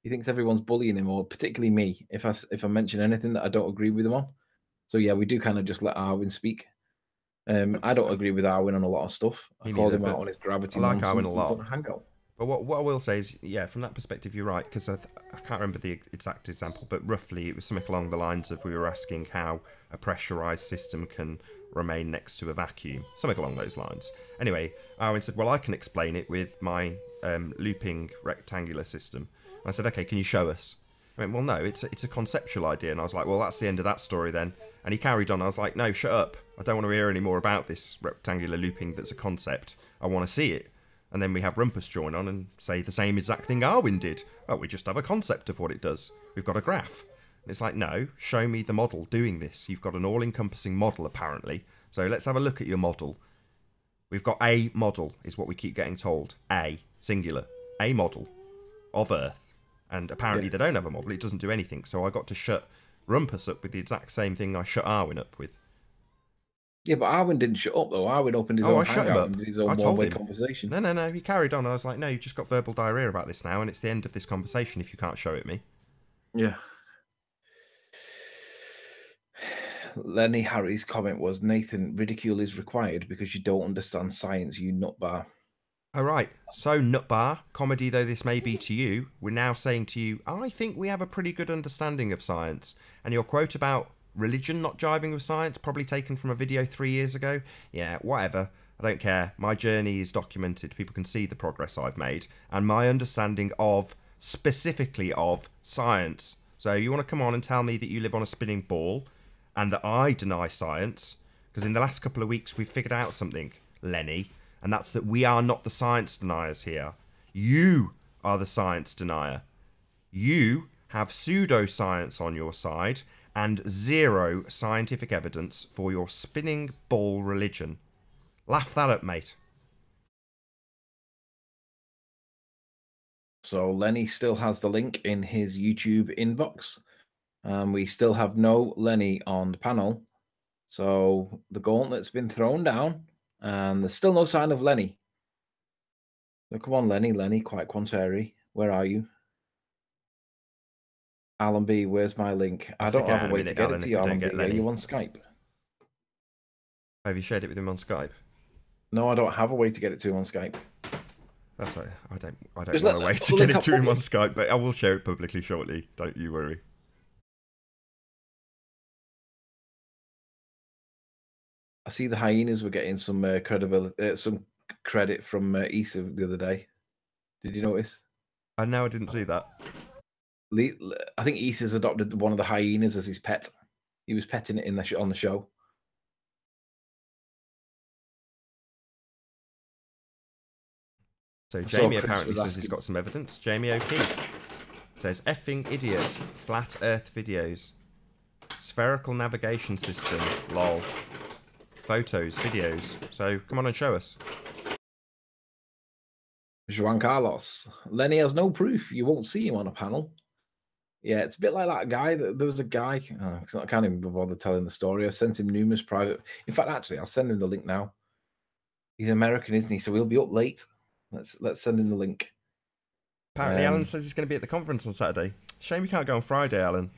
He thinks everyone's bullying him, or particularly me, if I mention anything that I don't agree with him on. So yeah, we do kind of just let Arwen speak. I don't agree with Arwen on a lot of stuff. I called him out on his gravity. I like Arwen a lot. Hangout. But what I will say is, yeah, from that perspective, you're right, because I can't remember the exact example, but roughly it was something along the lines of we were asking how a pressurised system can remain next to a vacuum, something along those lines. Anyway, Arwen said, well, I can explain it with my looping rectangular system. And I said, okay, can you show us? I went, well, no, it's a conceptual idea. And I was like, well, that's the end of that story then. And he carried on. I was like, no, shut up. I don't want to hear any more about this rectangular looping that's a concept. I want to see it. And then we have Rumpus join on and say the same exact thing Arwen did. Oh, we just have a concept of what it does. We've got a graph. And it's like, no, show me the model doing this. You've got an all-encompassing model, apparently. So let's have a look at your model. We've got a model, is what we keep getting told. A, singular. A model of Earth. And apparently they don't have a model. It doesn't do anything. So I got to shut Rumpus up with the exact same thing I shut Arwen up with. Yeah, but Arwen didn't shut up, though. Arwen opened his own hangout and did his own one-way conversation. No. He carried on. I was like, no, you've just got verbal diarrhea about this now, and it's the end of this conversation if you can't show it me. Yeah. Lenny Harry's comment was, Nathan, ridicule is required because you don't understand science, you nutbar. All right. So, nutbar, comedy though this may be to you, we're now saying to you, I think we have a pretty good understanding of science. And your quote about religion not jiving with science, probably taken from a video 3 years ago. Yeah, whatever. I don't care. My journey is documented. People can see the progress I've made and my understanding of, specifically of, science. So you want to come on and tell me that you live on a spinning ball and that I deny science? Because in the last couple of weeks we've figured out something, Lenny, and that's that we are not the science deniers here. You are the science denier. You have pseudoscience on your side and zero scientific evidence for your spinning ball religion. Laugh that up, mate. So Lenny still has the link in his YouTube inbox. We still have no Lenny on the panel. So the gauntlet's been thrown down and there's still no sign of Lenny. So come on, Lenny, quite contrary. Where are you? Alan B, where's my link? I don't have a way to get it to you, Alan B. Are you on Skype? Have you shared it with him on Skype? No, I don't have a way to get it to him on Skype. That's right. I don't want a way to get it to him on Skype, but I will share it publicly shortly. Don't you worry. I see the hyenas were getting some some credit from Issa the other day. Did you notice? I didn't see that. I think Issa's adopted one of the hyenas as his pet. He was petting it on the show. So Jamie apparently says he's got some evidence. Jamie Oakley says, effing idiot, flat earth videos. Spherical navigation system, lol. Photos, videos. So come on and show us. Juan Carlos. Lenny has no proof. You won't see him on a panel. Yeah, it's a bit like that guy. There was a guy. I can't even bother telling the story. I sent him numerous private. In fact, actually, I'll send him the link now. He's American, isn't he? So he'll be up late. Let's send him the link. Apparently, Alan says he's going to be at the conference on Saturday. Shame you can't go on Friday, Alan.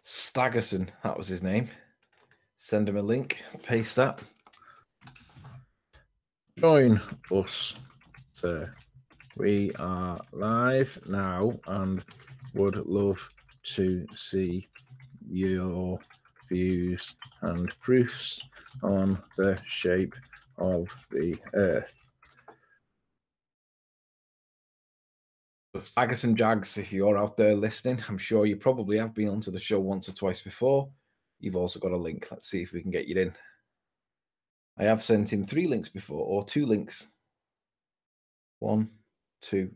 Staggerson, that was his name. Send him a link. Paste that. Join us, sir. We are live now and would love to see your views and proofs on the shape of the Earth. Staggerson Jags, if you're out there listening, I'm sure you probably have been onto the show once or twice before. You've also got a link. Let's see if we can get you in. I have sent him 3 links before, or 2 links. 1, 2,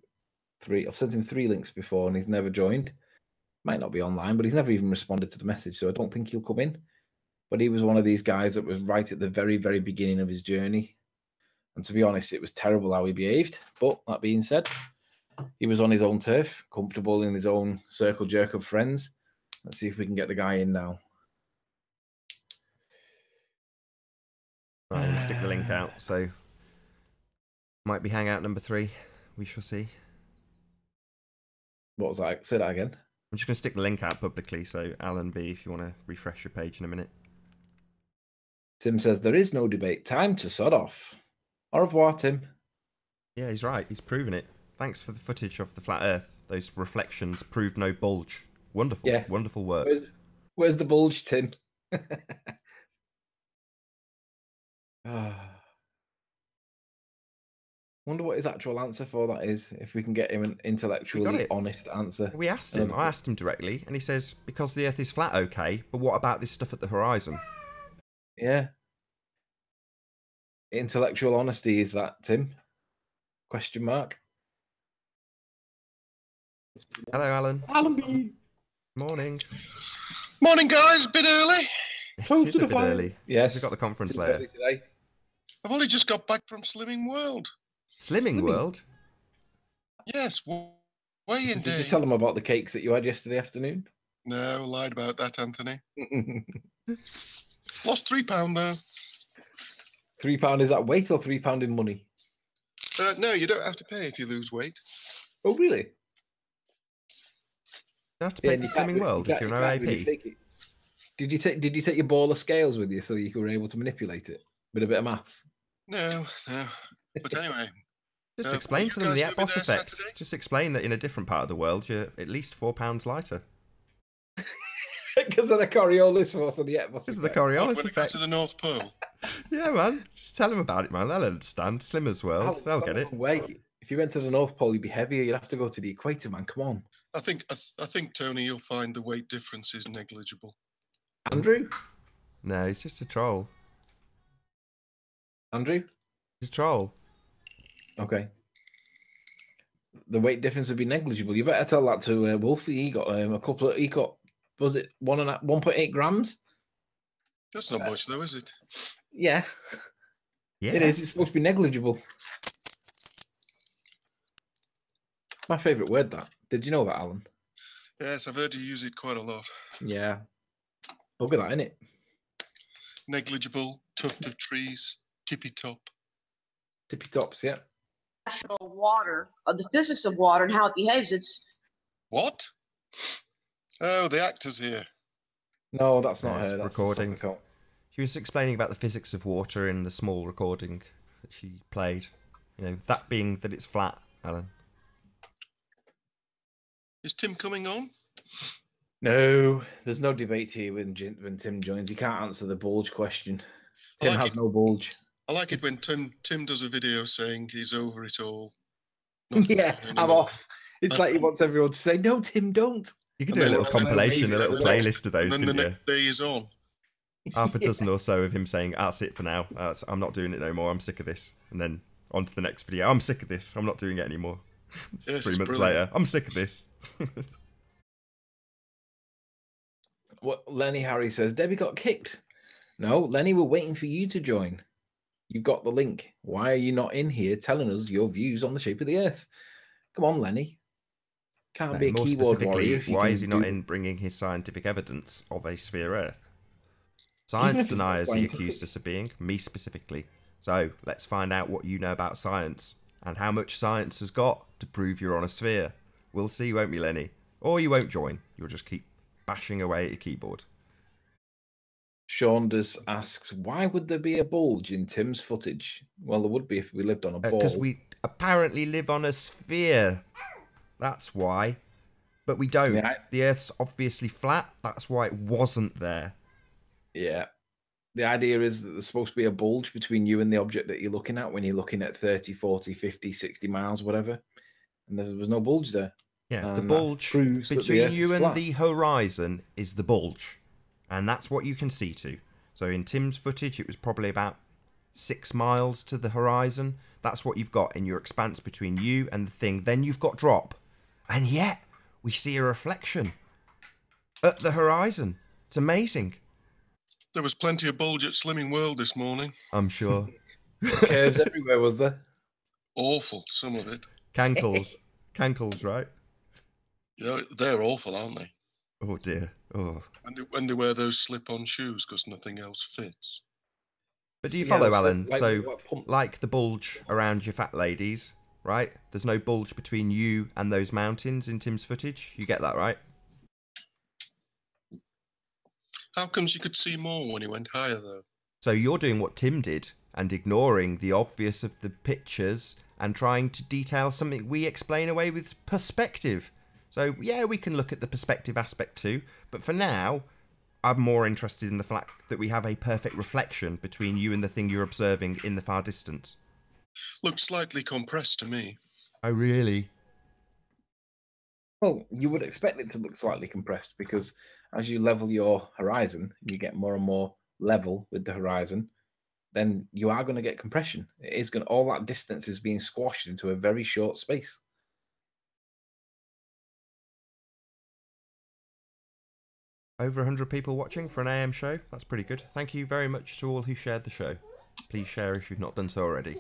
3. I've sent him 3 links before, and he's never joined. Might not be online, but he's never even responded to the message, so I don't think he'll come in. But he was one of these guys that was right at the very, very beginning of his journey. And to be honest, it was terrible how he behaved. But that being said, he was on his own turf, comfortable in his own circle jerk of friends. Let's see if we can get the guy in now. Right, I'm going to stick the link out. So, might be hangout number 3. We shall see. What was that? Say that again. I'm just going to stick the link out publicly. So, Alan B, if you want to refresh your page in a minute. Tim says, there is no debate. Time to sod off. Au revoir, Tim. Yeah, he's right. He's proven it. Thanks for the footage of the flat Earth. Those reflections proved no bulge. Wonderful. Yeah. Wonderful work. Where's the bulge, Tim? Wonder what his actual answer for that is, if we can get him an intellectually honest answer. We asked him. I asked him directly, and he says, because the Earth is flat, okay, but what about this stuff at the horizon? Yeah. Intellectual honesty is that, Tim? Question mark. Hello, Alan. Alan B. Morning. Morning, guys. Bit early. It is a bit early. Yes. We've got the conference later. Today. I've only just got back from Slimming World. Slimming World? Yes. Way in day. Did you tell them about the cakes that you had yesterday afternoon? No, lied about that, Anthony. Lost £3 though. £3, is that weight or £3 in money? No, you don't have to pay if you lose weight. Oh, really? You have to pay for Slimming World if you're an OAP. Did you take your ball of scales with you so you were able to manipulate it with a bit of maths? No. But anyway. Just explain to them the boss effect. Saturday? Just explain that in a different part of the world, you're at least £4 lighter. Because of the Coriolis force of the boss Because of the Coriolis effect. To the North Pole. Yeah, man. Just tell them about it, man. They'll understand. Slimmer's World. They'll get it. If you went to the North Pole, you'd be heavier. You'd have to go to the equator, man. Come on. I think, Tony, you'll find the weight difference is negligible. Andrew? No, he's just a troll. Andrew? He's a troll. Okay. The weight difference would be negligible. You better tell that to Wolfie. He got a couple of. He got, was it 1.8 grams? That's not much, though, is it? Yeah. Yeah. It is. It's supposed to be negligible. My favourite word, that. Did you know that, Alan? Yes, I've heard you use it quite a lot. Yeah. Look at that, innit? Negligible, tuft of trees, tippy top. Tippy tops, yeah. Water, the physics of water and how it behaves. It's what? Oh, the actor's here. No, that's not her. That's recording. She was explaining about the physics of water in the small recording that she played. You know, that being that it's flat, Alan. Is Tim coming on? No, there's no debate here when Tim joins. He can't answer the bulge question. Tim has no bulge. I like it when Tim does a video saying he's over it all. Yeah, I'm off. It's like he wants everyone to say, no, Tim, don't. You can do a little compilation, a little playlist of those, and then the next day he's on. Half a dozen or so of him saying, that's it for now. I'm not doing it no more. I'm sick of this. And then on to the next video. I'm sick of this. I'm not doing it anymore. Yes, 3 months later. I'm sick of this. What Lenny Harry says, Debbie got kicked. No, Lenny, we're waiting for you to join. You've got the link. Why are you not in here telling us your views on the shape of the Earth? Come on, Lenny. Can't be a keyboard warrior. Why is he not in bringing his scientific evidence of a sphere Earth? Science deniers he accused us of being, me specifically. So let's find out what you know about science and how much science has got to prove you're on a sphere. We'll see, won't we, Lenny? Or you won't join. You'll just keep bashing away at your keyboard. Shaunders asks, why would there be a bulge in Tim's footage? Well, there would be if we lived on a ball. Because we apparently live on a sphere. That's why. But we don't. Yeah. The Earth's obviously flat. That's why it wasn't there. Yeah. The idea is that there's supposed to be a bulge between you and the object that you're looking at when you're looking at 30, 40, 50, 60 miles, whatever. And there was no bulge there. Yeah, the bulge between you and the horizon is the bulge. And that's what you can see to. So in Tim's footage, it was probably about 6 miles to the horizon. That's what you've got in your expanse between you and the thing. Then you've got drop. And yet, we see a reflection at the horizon. It's amazing. There was plenty of bulge at Slimming World this morning. I'm sure. Curves everywhere, was there? Awful, some of it. Cankles. Cankles, right? You know, they're awful, aren't they? Oh, dear. Oh. When they wear those slip-on shoes because nothing else fits. But do you follow, so, Alan? like, So, what pump- like the bulge around your fat ladies, right? There's no bulge between you and those mountains in Tim's footage. You get that, right? How comes you could see more when he went higher, though? So you're doing what Tim did and ignoring the obvious of the pictures and trying to detail something we explain away with perspective. So, yeah, we can look at the perspective aspect too, but for now, I'm more interested in the fact that we have a perfect reflection between you and the thing you're observing in the far distance. Looked slightly compressed to me. Oh, really? Well, you would expect it to look slightly compressed because as you level your horizon, you get more and more level with the horizon, then you are going to get compression. It is going to, all that distance is being squashed into a very short space. Over 100 people watching for an AM show. That's pretty good. Thank you very much to all who shared the show. Please share if you've not done so already.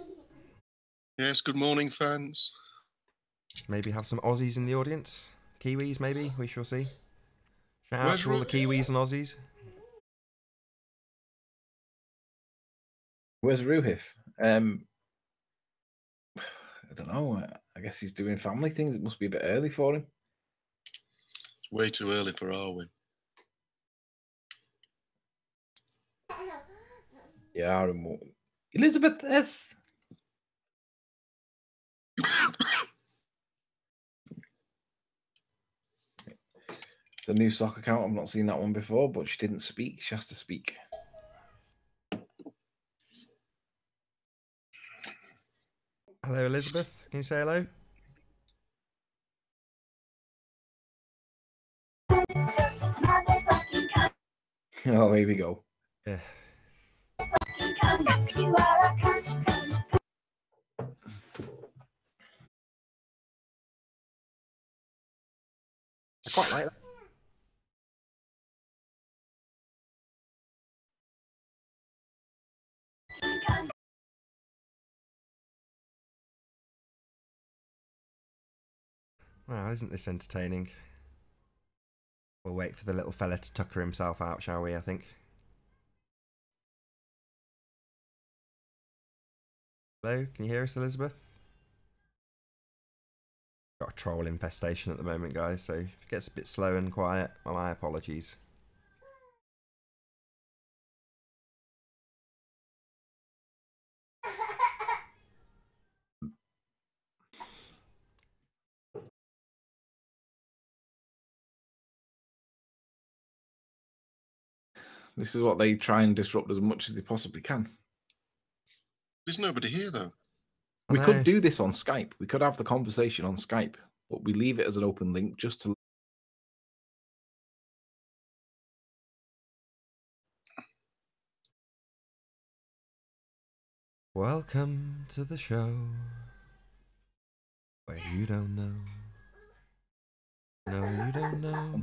Yes, good morning, fans. Maybe have some Aussies in the audience. Kiwis, maybe. We shall see. Shout out Where's to all the Ru- Kiwis and Aussies. Where's Ruhif? I don't know. I guess he's doing family things. It must be a bit early for him. It's way too early for Arwen. Yeah, Elizabeth S. The new soccer account. I've not seen that one before, but she didn't speak. She has to speak. Hello, Elizabeth. Can you say hello? Oh, here we go. Yeah. I quite like that. Wow, isn't this entertaining? We'll wait for the little fella to tucker himself out, shall we, I think? Hello, can you hear us, Elizabeth? Got a troll infestation at the moment, guys, so if it gets a bit slow and quiet, well, my apologies. This is what they try and disrupt as much as they possibly can. There's nobody here, though. We I know. could do this on Skype. We could have the conversation on Skype, but we leave it as an open link just to. Welcome to the show where you don't know. No, you don't know.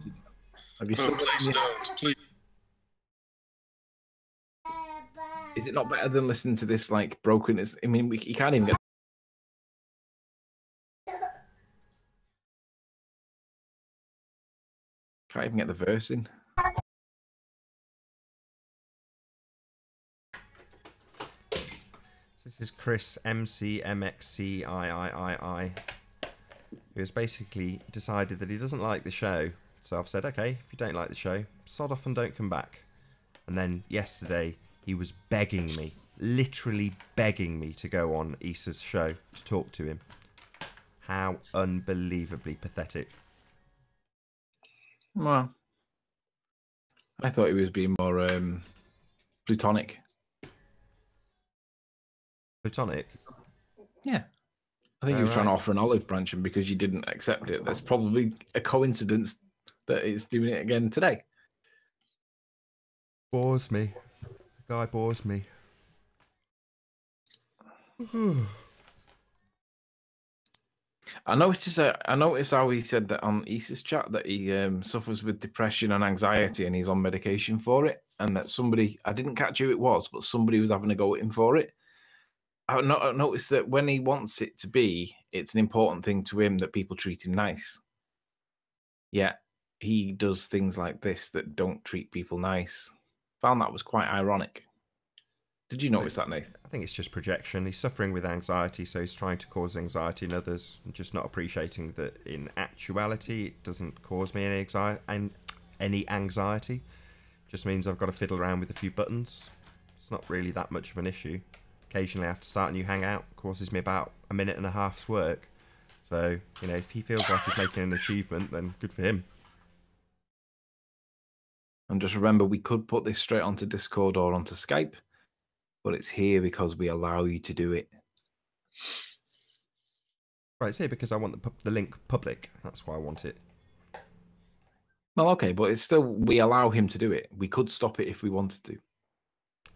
Have you Oh, still please don't. Please. Is it not better than listening to this like broken? I mean, you can't even get. Can't even get the verse in. This is Chris MCMXCIII, who has basically decided that he doesn't like the show. So I've said, okay, if you don't like the show, sod off and don't come back. And then yesterday, he was begging me, literally begging me to go on Issa's show to talk to him. How unbelievably pathetic. Well, I thought he was being more plutonic. Plutonic? Yeah. I think he was trying to offer an olive branch, and because you didn't accept it, there's probably a coincidence that it's doing it again today. Bores me. The guy bores me. I noticed how he said that on Easter's chat that he suffers with depression and anxiety and he's on medication for it, and that somebody, I didn't catch who it was, but somebody was having a go at him for it. I noticed that when he wants it to be, it's an important thing to him that people treat him nice. Yet he does things like this that don't treat people nice. Found that was quite ironic. Did you notice that, Nathan? I think it's just projection. He's suffering with anxiety, so he's trying to cause anxiety in others, and just not appreciating that in actuality it doesn't cause me any anxiety. Just means I've got to fiddle around with a few buttons. It's not really that much of an issue. Occasionally I have to start a new hangout. It causes me about a minute and a half's work. So, you know, if he feels like he's making an achievement, then good for him. And just remember, we could put this straight onto Discord or onto Skype, but it's here because we allow you to do it. Right, it's here because I want the link public. That's why I want it. Well, okay, but it's still, we allow him to do it. We could stop it if we wanted to.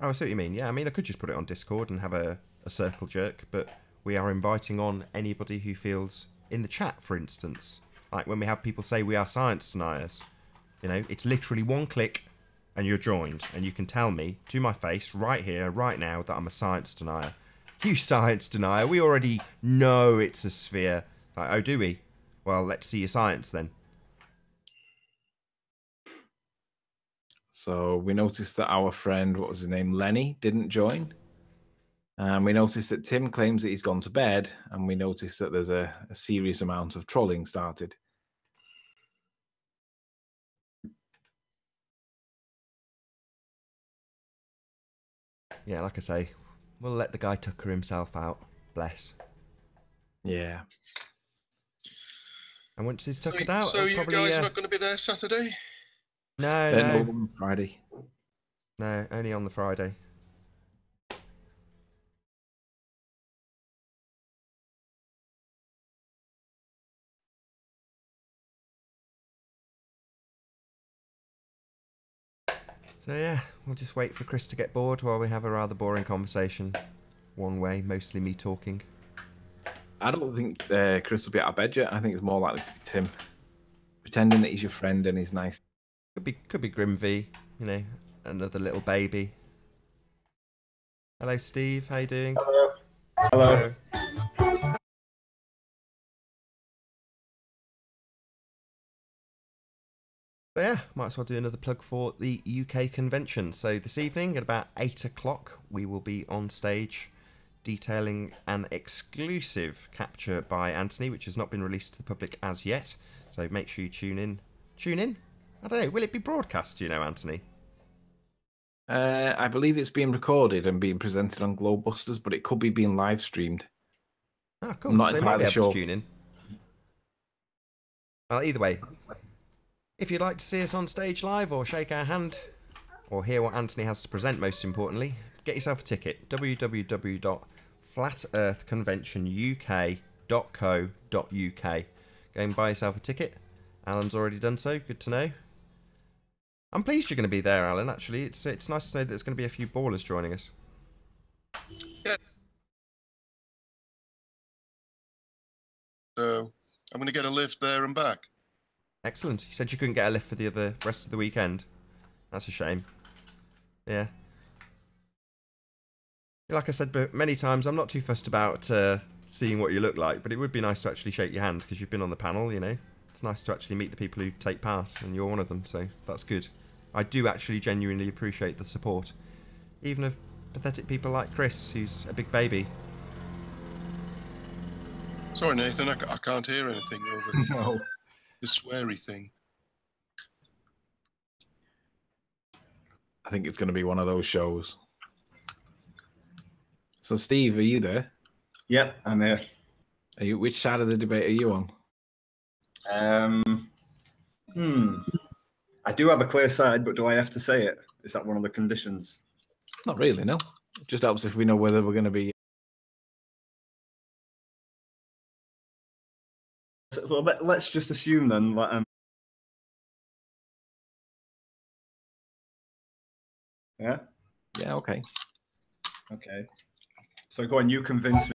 Oh, I see what you mean. Yeah, I mean, I could just put it on Discord and have a circle jerk, but we are inviting on anybody who feels in the chat, for instance. Like when we have people say we are science deniers. You know, it's literally one click and you're joined, and you can tell me to my face right here, right now, that I'm a science denier. You science denier, we already know it's a sphere. Like, oh, do we? Well, let's see your science then. So we noticed that our friend, what was his name, Lenny, didn't join. And we noticed that Tim claims that he's gone to bed, and we noticed that there's a serious amount of trolling started. Yeah, like I say, we'll let the guy tucker himself out. Bless. Yeah. And once he's tuckered out, so I'll you probably, guys not going to be there Saturday? No, No, no. on Friday. No, only on the Friday. So yeah, we'll just wait for Chris to get bored while we have a rather boring conversation. One way, mostly me talking. I don't think Chris will be out of bed yet. I think it's more likely to be Tim. Pretending that he's your friend and he's nice. Could be Grim V, you know, another little baby. Hello, Steve. How you doing? Hello. Hello. So yeah, might as well do another plug for the UK convention. So this evening at about 8 o'clock, we will be on stage detailing an exclusive capture by Anthony, which has not been released to the public as yet. So make sure you tune in. Tune in? I don't know. Will it be broadcast, do you know, Anthony? I believe it's being recorded and being presented on Globebusters, but it could be being live streamed. Oh, cool. I'm not So they might be entirely able sure. to tune in. Well, either way, if you'd like to see us on stage live or shake our hand or hear what Anthony has to present, most importantly, get yourself a ticket. www.flatearthconventionuk.co.uk. Go and buy yourself a ticket. Alan's already done so. Good to know. I'm pleased you're going to be there, Alan, actually. It's nice to know that there's going to be a few ballers joining us. Yeah. So I'm going to get a lift there and back. Excellent. You said you couldn't get a lift for the rest of the weekend. That's a shame. Yeah. Like I said many times, I'm not too fussed about seeing what you look like, but it would be nice to actually shake your hand because you've been on the panel, you know. It's nice to actually meet the people who take part, and you're one of them, so that's good. I do actually genuinely appreciate the support, even of pathetic people like Chris, who's a big baby. Sorry, Nathan, I can't hear anything over No. the sweary thing. I think it's going to be one of those shows. So, Steve, are you there? Yep, I'm here. Are you? Which side of the debate are you on? I do have a clear side, but do I have to say it? Is that one of the conditions? Not really, no. It just helps if we know whether we're going to be. Well, let's just assume then that yeah. Yeah, okay. Okay. So go on, you convince me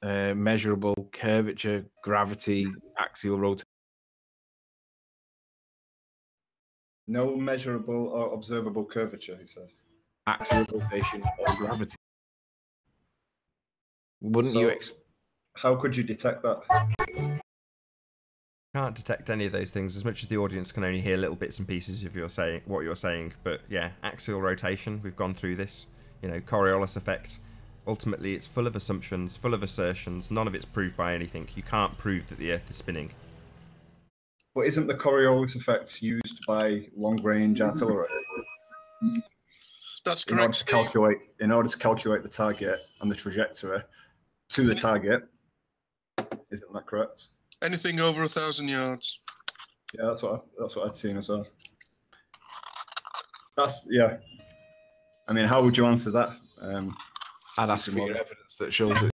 then. Measurable curvature, gravity, axial rotation. No measurable or observable curvature, he said. Axial rotation or gravity. Wouldn't So, you? How could you detect that? Can't detect any of those things as much as the audience can only hear little bits and pieces of what you're saying. But yeah, axial rotation, we've gone through this. You know, Coriolis effect. Ultimately, it's full of assumptions, full of assertions. None of it's proved by anything. You can't prove that the Earth is spinning. But isn't the Coriolis effect used by long-range artillery? That's In order correct. to calculate the target and the trajectory to the target. Isn't that correct? Anything over 1,000 yards. Yeah, that's what I'd seen as well. Yeah. I mean, how would you answer that? I'd ask for your evidence that shows it.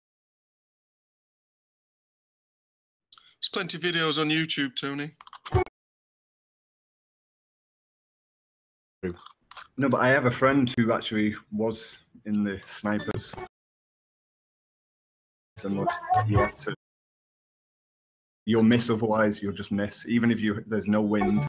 There's plenty of videos on YouTube, Tony. No, but I have a friend who actually was in the snipers. And look, you'll miss, otherwise you'll just miss. Even if there's no wind.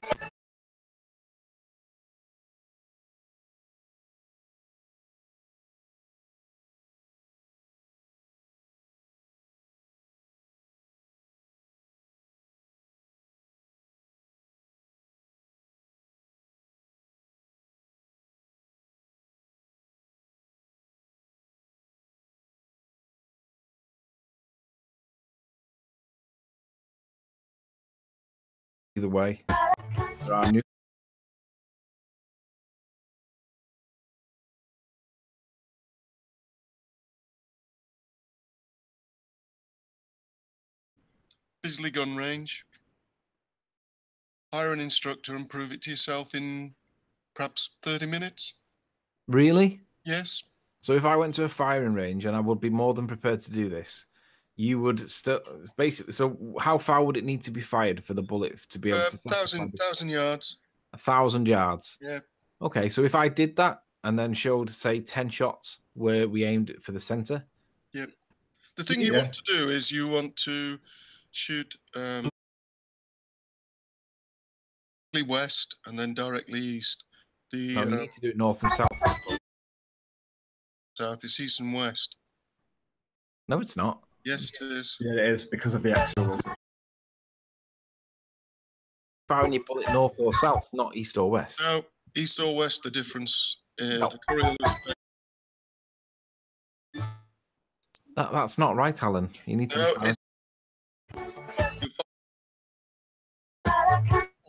Either way, there are new. Bisley gun range. Hire an instructor and prove it to yourself in perhaps 30 minutes. Really? Yes. So if I went to a firing range, and I would be more than prepared to do this, you would still basically. So how far would it need to be fired for the bullet to be able to? 1,000 yards. 1,000 yards. Yeah. Okay, so if I did that and then showed, say, 10 shots where we aimed it for the center. Yep. The thing you want to do is you want to shoot west and then directly east. No, you need to do it north and south. South is east and west. No, it's not. Yes, it is. Yeah, it is because of the axial. Firing your bullet north or south, not east or west. No, east or west, the difference. No. The Coriolis. That's not right, Alan. You need to.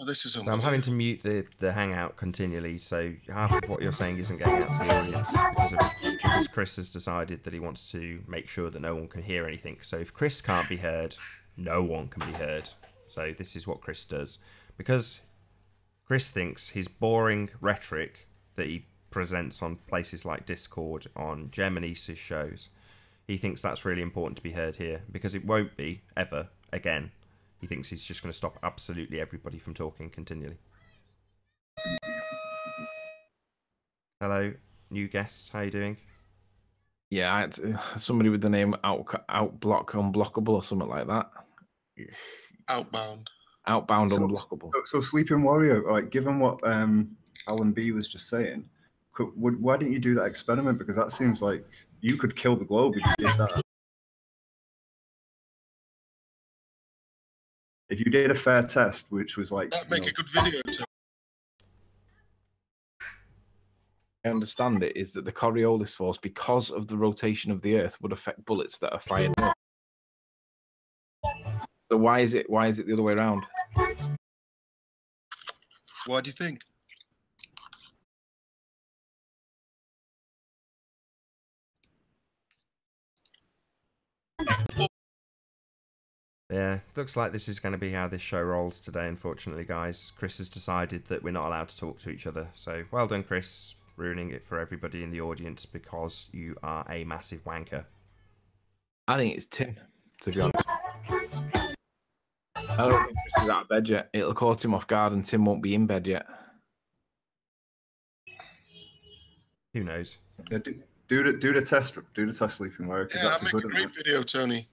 Oh, this is I'm having to mute the hangout continually, so half of what you're saying isn't getting out to the audience because Chris has decided that he wants to make sure that no one can hear anything. So if Chris can't be heard, no one can be heard. So this is what Chris does. Because Chris thinks his boring rhetoric that he presents on places like Discord, on Gemini's shows, he thinks that's really important to be heard here, because it won't be, ever, again. He thinks he's just going to stop absolutely everybody from talking continually. Hello, new guest. How you doing? Yeah, I had somebody with the name Outblock Unblockable or something like that. Outbound. Outbound Unblockable. So Sleeping Warrior, like, given what Alan B was just saying, why didn't you do that experiment? Because that seems like you could kill the globe if you did that. If you did a fair test, which was like... That'd make a good video, too. I understand it is that the Coriolis force, because of the rotation of the Earth, would affect bullets that are fired north. So why is it the other way around? Why do you think? Yeah, looks like this is going to be how this show rolls today, unfortunately, guys. Chris has decided that we're not allowed to talk to each other. So, well done, Chris, ruining it for everybody in the audience because you are a massive wanker. I think it's Tim, to be honest. I don't think Chris is out of bed yet. It'll cause Tim off guard and Tim won't be in bed yet. Who knows? Yeah, do the test sleeping work, because Yeah, that's that a make good a great one. video, Tony.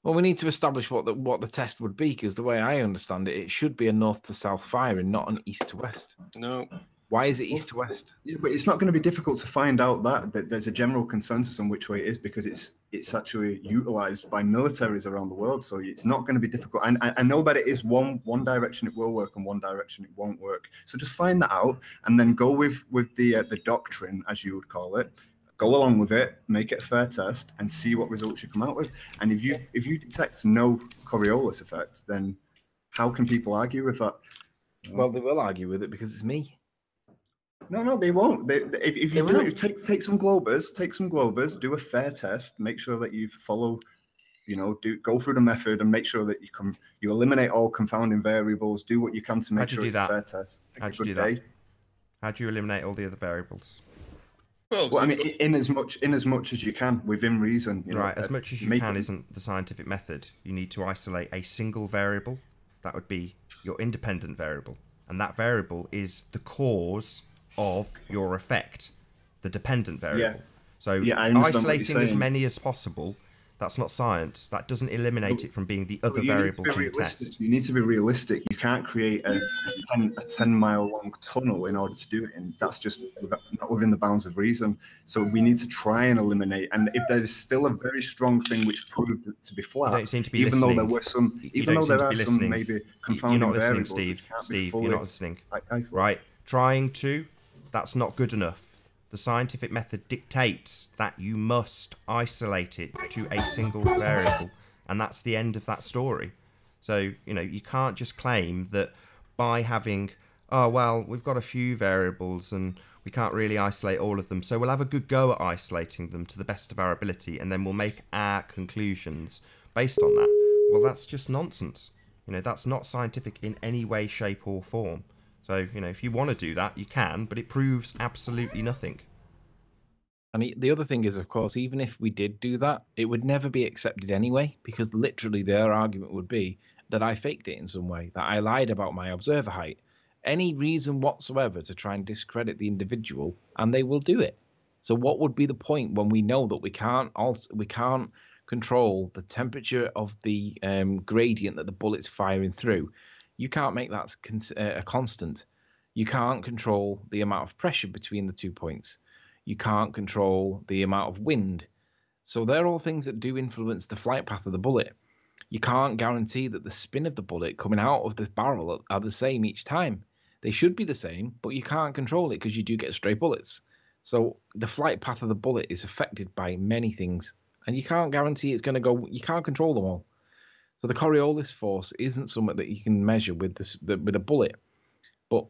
Well, we need to establish what the test would be, because the way I understand it, it should be a north to south firing, not an east to west. No. Why is it east to west? Yeah, but it's not going to be difficult to find out that there's a general consensus on which way it is, because it's actually utilized by militaries around the world. So it's not going to be difficult. And I know that it is one direction it will work and one direction it won't work. So just find that out and then go with the doctrine, as you would call it. Go along with it, make it a fair test, and see what results you come out with. And if you detect no Coriolis effects, then how can people argue with that? Well, they will argue with it because it's me. No, they won't. If you do it, take some globers, do a fair test, make sure that you follow, go through the method and make sure that you eliminate all confounding variables, do what you can to make sure it's a fair test. How'd you do that? How do you eliminate all the other variables? Well, I mean, in as much as you can, within reason. Right, as much as you can isn't the scientific method. You need to isolate a single variable. That would be your independent variable. And that variable is the cause of your effect, the dependent variable. So isolating as many as possible, that's not science. That doesn't eliminate it from being the other variables in the test. You need to be realistic. You can't create a 10-mile long tunnel in order to do it, and that's just not within the bounds of reason. So we need to try and eliminate. And if there's still a very strong thing which proved it to be flat, you don't seem to be even listening. though there were some, even though there are some maybe confounding you're not listening, variables, Steve. You're not listening. Right? Trying to. That's not good enough. The scientific method dictates that you must isolate it to a single variable, and that's the end of that story. So, you can't just claim that by having, we've got a few variables and we can't really isolate all of them, so we'll have a good go at isolating them to the best of our ability, and then we'll make our conclusions based on that. Well, that's just nonsense. That's not scientific in any way, shape or form. So, if you want to do that, you can, but it proves absolutely nothing. And the other thing is, of course, even if we did do that, it would never be accepted anyway, because literally their argument would be that I faked it in some way, that I lied about my observer height, any reason whatsoever to try and discredit the individual, and they will do it. So what would be the point when we know that we can't control the temperature of the gradient that the bullet's firing through? You can't make that a constant. You can't control the amount of pressure between the 2 points. You can't control the amount of wind. So they're all things that do influence the flight path of the bullet. You can't guarantee that the spin of the bullet coming out of the barrel are the same each time. They should be the same, but you can't control it because you do get stray bullets. So the flight path of the bullet is affected by many things, and you can't guarantee it's going to go. You can't control them all. So the Coriolis force isn't something that you can measure with with a bullet. But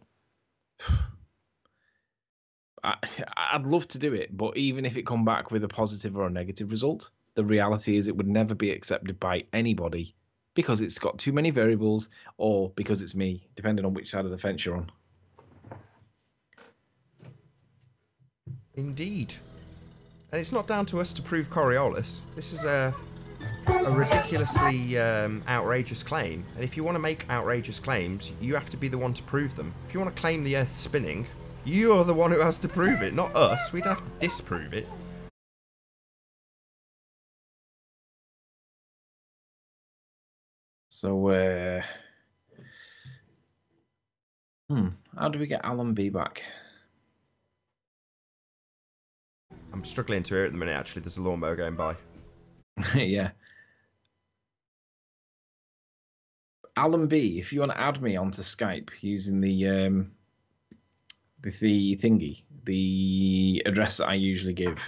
I'd love to do it. But even if it come back with a positive or a negative result, the reality is it would never be accepted by anybody because it's got too many variables, or because it's me, depending on which side of the fence you're on. Indeed. And it's not down to us to prove Coriolis. This is a ridiculously outrageous claim, and if you want to make outrageous claims, you have to be the one to prove them. If you want to claim the Earth's spinning, you're the one who has to prove it, not us. We'd have to disprove it. So, how do we get Alan B back? I'm struggling to hear at the minute, actually. There's a lawnmower going by. Yeah. Alan B, if you want to add me onto Skype using the thingy, the address that I usually give.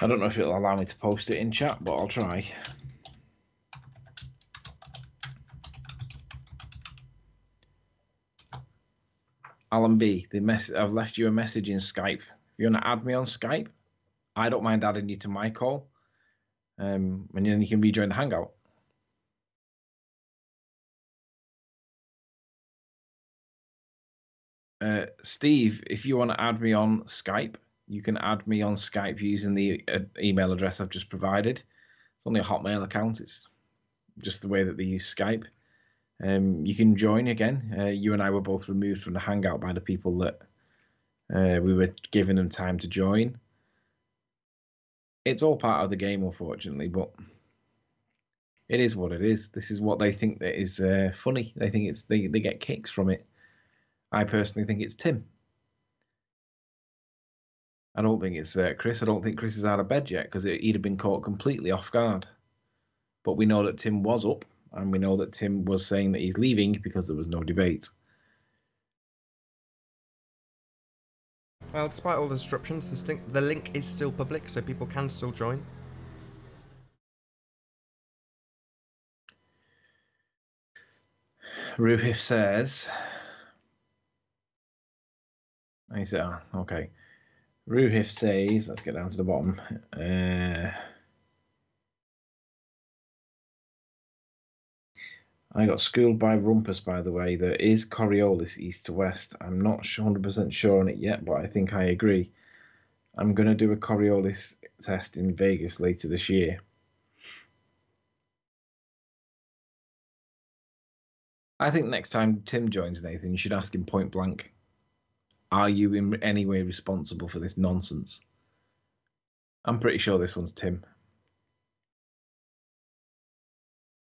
I don't know if it'll allow me to post it in chat, but I'll try. Alan B, I've left you a message in Skype. If you want to add me on Skype, I don't mind adding you to my call. And then you can rejoin the Hangout. Steve, if you want to add me on Skype, you can add me on Skype using the email address I've just provided. It's only a Hotmail account. It's just the way that they use Skype. You can join again. You and I were both removed from the Hangout by the people that We were giving them time to join. It's all part of the game, unfortunately, but it is what it is. This is what they think that is funny. They think they get kicks from it. I personally think it's Tim. I don't think it's Chris. I don't think Chris is out of bed yet because he'd have been caught completely off guard. But we know that Tim was up, and we know that Tim was saying that he's leaving because there was no debate. Well, despite all the disruptions, the link is still public, so people can still join. Ruhif says... I said, okay. Ruhif says, let's get down to the bottom. I got schooled by Rumpus, by the way. There is Coriolis east to west. I'm not 100% sure on it yet, but I think I agree. I'm going to do a Coriolis test in Vegas later this year. I think next time Tim joins, Nathan, you should ask him point blank. Are you in any way responsible for this nonsense? I'm pretty sure this one's Tim.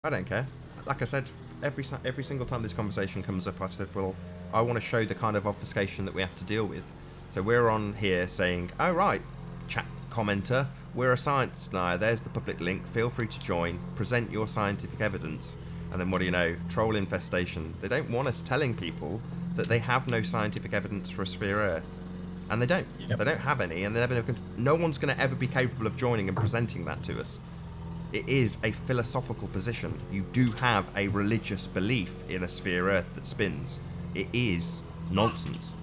I don't care. Like I said, every single time this conversation comes up, I've said, well, I want to show the kind of obfuscation that we have to deal with. So we're on here saying, oh right, chat commenter, we're a science denier, there's the public link, feel free to join, present your scientific evidence. And then what do you know, troll infestation. They don't want us telling people that they have no scientific evidence for a sphere Earth. And they don't. Yep. They don't have any, and no one's going to ever be capable of joining and presenting that to us. It is a philosophical position. You do have a religious belief in a sphere Earth that spins. It is nonsense.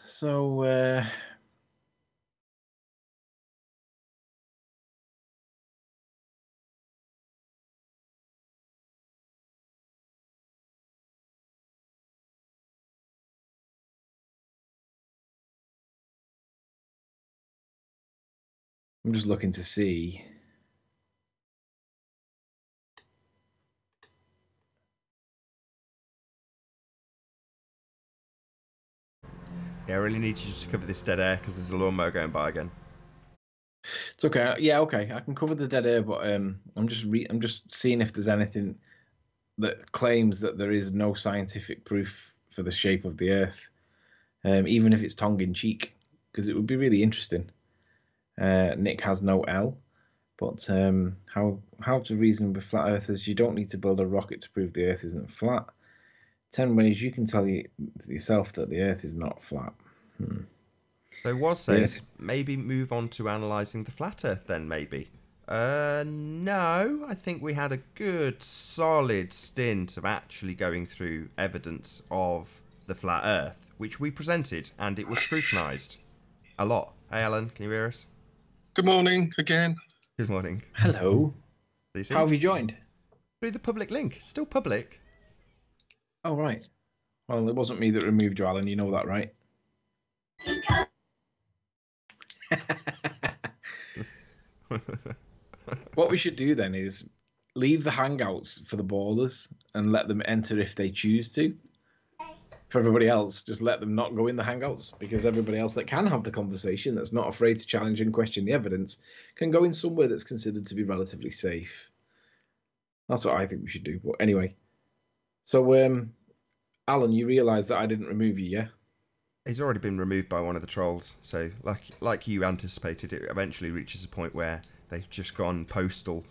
So, I'm just looking to see. Yeah, I really need you to cover this dead air because there's a lawnmower going by again. It's okay. Yeah, okay. I can cover the dead air, but I'm just seeing if there's anything that claims that there is no scientific proof for the shape of the Earth, even if it's tongue in cheek, because it would be really interesting. Nick has no L, but how to reason with flat earthers? You don't need to build a rocket to prove the Earth isn't flat. 10 ways you can tell yourself that the Earth is not flat. So Was says, maybe move on to analysing the flat Earth then, maybe. No, I think we had a good, solid stint of actually going through evidence of the flat Earth, which we presented, and it was scrutinised a lot. Hey, Alan, can you hear us? Good morning again. Good morning. Hello. How have you joined? Through the public link. It's still public. Oh, right. Well, it wasn't me that removed you, Alan. You know that, right? What we should do then is leave the hangouts for the ballers and let them enter if they choose to. For everybody else, just let them not go in the hangouts, because everybody else that can have the conversation, that's not afraid to challenge and question the evidence, can go in somewhere that's considered to be relatively safe. That's what I think we should do. But anyway, so Alan, you realise that I didn't remove you, yeah? He's already been removed by one of the trolls. So, like you anticipated, it eventually reaches a point where they've just gone postal.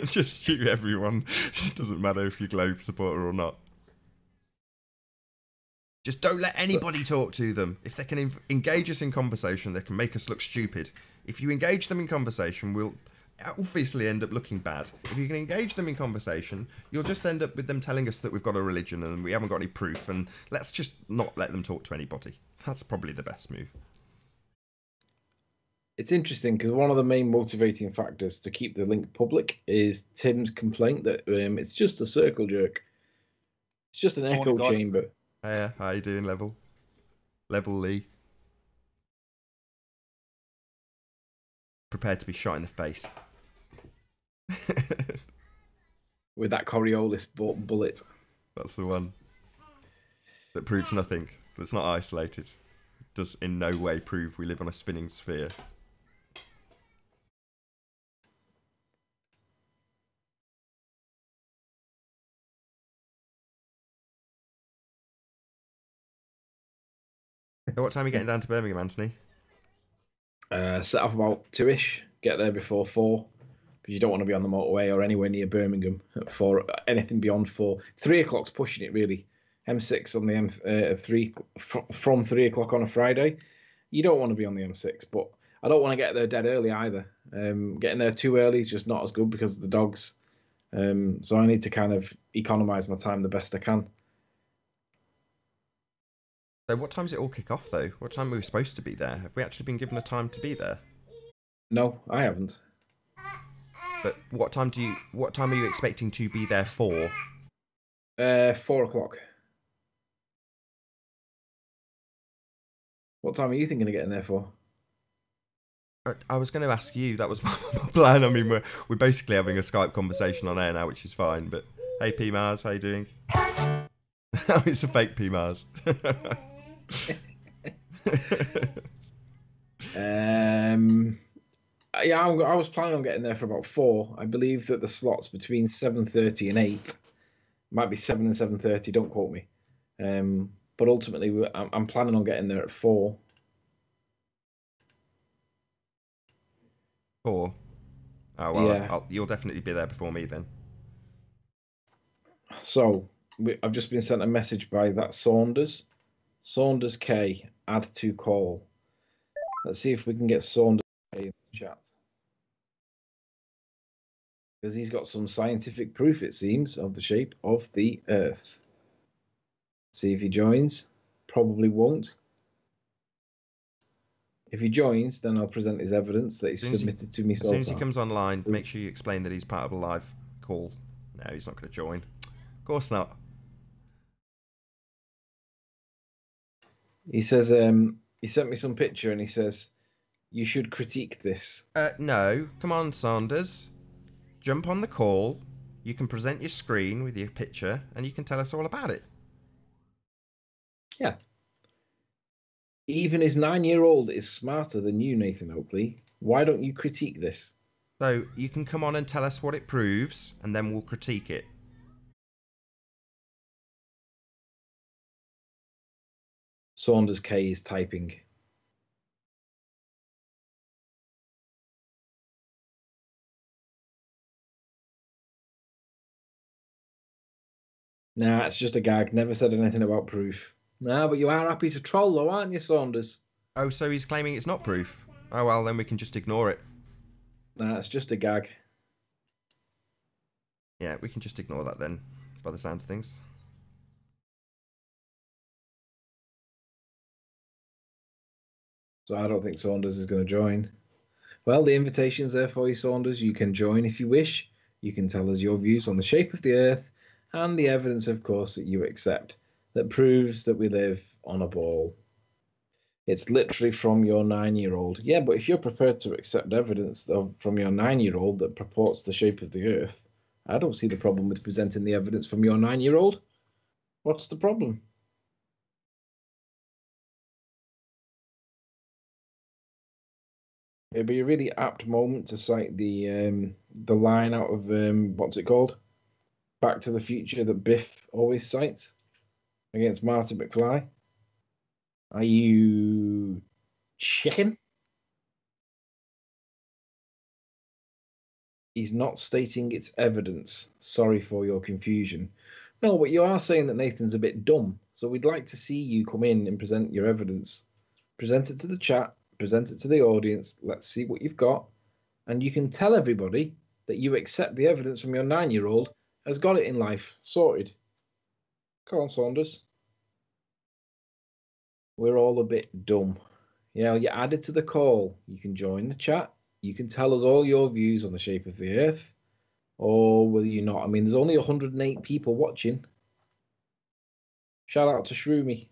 Just shoot everyone. It doesn't matter if you're Globe supporter or not. Just don't let anybody talk to them. If they can engage us in conversation, they can make us look stupid. If you engage them in conversation, we'll obviously end up looking bad. If you can engage them in conversation, you'll just end up with them telling us that we've got a religion and we haven't got any proof, and let's just not let them talk to anybody. That's probably the best move. It's interesting because one of the main motivating factors to keep the link public is Tim's complaint that it's just a circle jerk. It's just an echo chamber. Hiya, how you doing, Level Lee? prepared to be shot in the face. With that Coriolis bullet. That's the one that proves nothing. That's not isolated. Does in no way prove we live on a spinning sphere. So what time are you getting down to Birmingham, Anthony? Set off about 2ish. Get there before 4. Because you don't want to be on the motorway or anywhere near Birmingham at 4. Anything beyond 4. 3 o'clock's pushing it, really. M6 on the M3 from 3 o'clock on a Friday. You don't want to be on the M6, but I don't want to get there dead early either. Getting there too early is just not as good because of the dogs. So I need to kind of economise my time the best I can. So what time does it all kick off, though? What time are we supposed to be there? Have we actually been given a time to be there? No, I haven't. But what time are you expecting to be there for? 4 o'clock. What time are you thinking of getting there for? I was going to ask you. That was my plan. I mean, we're basically having a Skype conversation on air now, which is fine. But hey, P Mars, how you doing? Oh, it's a fake P Mars. Yeah, I was planning on getting there for about 4. I believe that the slots between 7:30 and 8 might be 7 and 7:30. Don't quote me. But ultimately, I'm planning on getting there at 4. 4. Oh well, Yeah. you'll definitely be there before me then. So I've just been sent a message by that Saunders K. Add to call. Let's see if we can get Saunders K in the chat. Because he's got some scientific proof, it seems, of the shape of the Earth. See if he joins. Probably won't. If he joins, then I'll present his evidence that he's submitted to me so far. As soon as he comes online, make sure you explain that he's part of a live call. No, he's not going to join. Of course not. He says, he sent me some picture and he says, you should critique this. No, come on, Saunders. Jump on the call. You can present your screen with your picture and you can tell us all about it. Yeah. Even his 9-year-old is smarter than you, Nathan Oakley. Why don't you critique this? So you can come on and tell us what it proves and then we'll critique it. Saunders K is typing. Nah, it's just a gag. Never said anything about proof. Nah, but you are happy to troll though, aren't you, Saunders? Oh, so he's claiming it's not proof. Oh, well, then we can just ignore it. Nah, it's just a gag. Yeah, we can just ignore that then, by the sounds of things. So I don't think Saunders is going to join. Well, the invitation's there for you, Saunders. You can join if you wish. You can tell us your views on the shape of the Earth and the evidence, of course, that you accept that proves that we live on a ball. It's literally from your 9-year-old. Yeah, but if you're prepared to accept evidence from your 9-year-old that purports the shape of the Earth, I don't see the problem with presenting the evidence from your 9-year-old. What's the problem? It'd be a really apt moment to cite the line out of what's it called? Back to the Future that Biff always cites against Marty McFly. Are you chicken? He's not stating its evidence. Sorry for your confusion. No, but you are saying that Nathan's a bit dumb. So we'd like to see you come in and present your evidence. Present it to the chat. Present it to the audience. Let's see what you've got. And you can tell everybody that you accept the evidence from your 9-year-old has got it in life. Sorted. Come on, Saunders. We're all a bit dumb. Yeah, you're added to the call. You can join the chat. You can tell us all your views on the shape of the Earth. Or will you not? I mean, there's only 108 people watching. Shout out to Shroomy.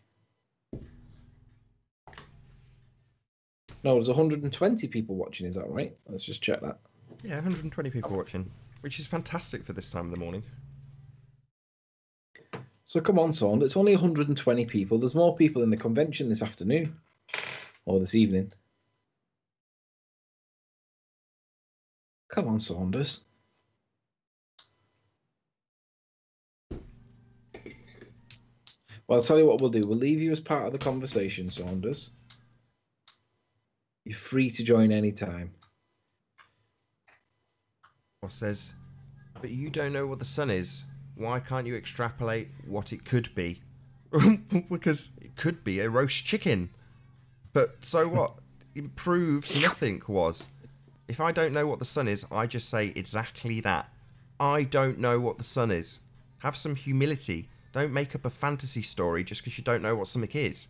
No, there's 120 people watching. Is that right? Let's just check that. Yeah, 120 people watching, which is fantastic for this time of the morning. So come on, Saund. It's only 120 people. There's more people in the convention this afternoon or this evening. Come on, Saunders. Well, I'll tell you what we'll do. We'll leave you as part of the conversation, Saunders. You're free to join any time. Or says, but you don't know what the sun is. Why can't you extrapolate what it could be? Because it could be a roast chicken. But so what? It proves nothing was. If I don't know what the sun is, I just say exactly that. I don't know what the sun is. Have some humility. Don't make up a fantasy story just because you don't know what something is.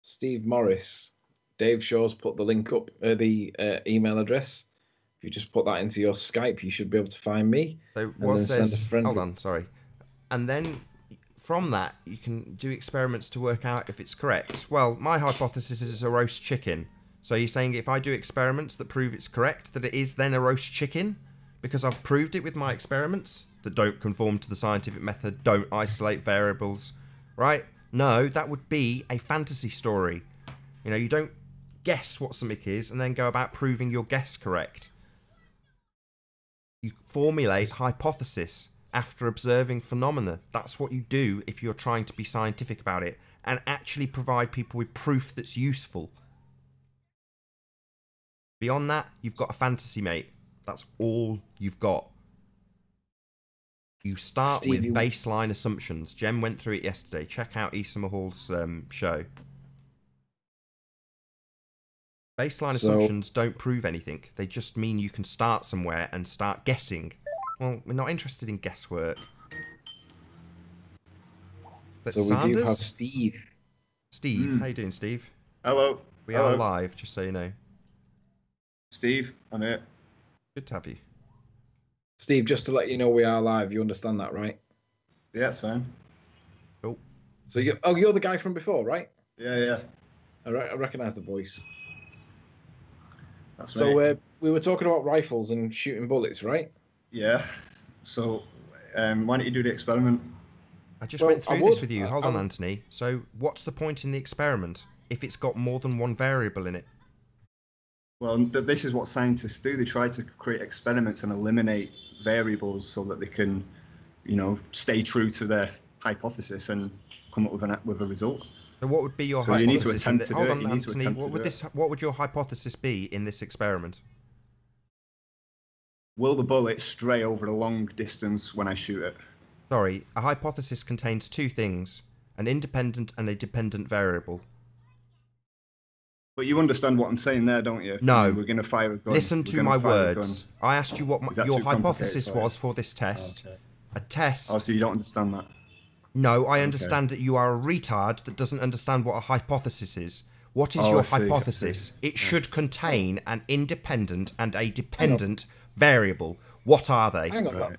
Steve Morris. Dave Shaw's put the link up, the email address. If you just put that into your Skype, you should be able to find me. So what says, hold on, sorry. And then from that, you can do experiments to work out if it's correct. Well, my hypothesis is it's a roast chicken. So you're saying if I do experiments that prove it's correct, that it is then a roast chicken? Because I've proved it with my experiments that don't conform to the scientific method, don't isolate variables, right? No, that would be a fantasy story. You know, you don't guess what something is and then go about proving your guess correct. You formulate hypothesis after observing phenomena. That's what you do if you're trying to be scientific about it and actually provide people with proof that's useful. Beyond that, you've got a fantasy, mate. That's all you've got. You start with baseline assumptions. Jem went through it yesterday. Check out Issa Mahall's show. Baseline assumptions don't prove anything. They just mean you can start somewhere and start guessing. Well, we're not interested in guesswork. But so Sanders? We do have Steve. Steve, how you doing, Steve? Hello. We are live, just so you know. Steve, I'm here. Good to have you. Steve, just to let you know, we are live. You understand that, right? Yeah, that's fine. Cool. So you're the guy from before, right? Yeah. I recognise the voice. That's so we were talking about rifles and shooting bullets, right? Yeah. So why don't you do the experiment? I just went through this with you. Hold on, Anthony. So what's the point in the experiment if it's got more than one variable in it? Well, this is what scientists do. They try to create experiments and eliminate variables so that they can, you know, stay true to their hypothesis and come up with a result. So what would be your hypothesis? You need to attempt to do it. Hold on, Anthony. What would your hypothesis be in this experiment? Will the bullet stray over a long distance when I shoot it? Sorry, a hypothesis contains two things: an independent and a dependent variable. But you understand what I'm saying there, don't you? No. We're going to fire a gun. Listen to my words. I asked you what your hypothesis was for this test. Oh, okay. A test. Oh, so you don't understand that? No, I understand that you are a retard that doesn't understand what a hypothesis is. What is your hypothesis? It should contain an independent and a dependent variable. What are they? Hang on. Right.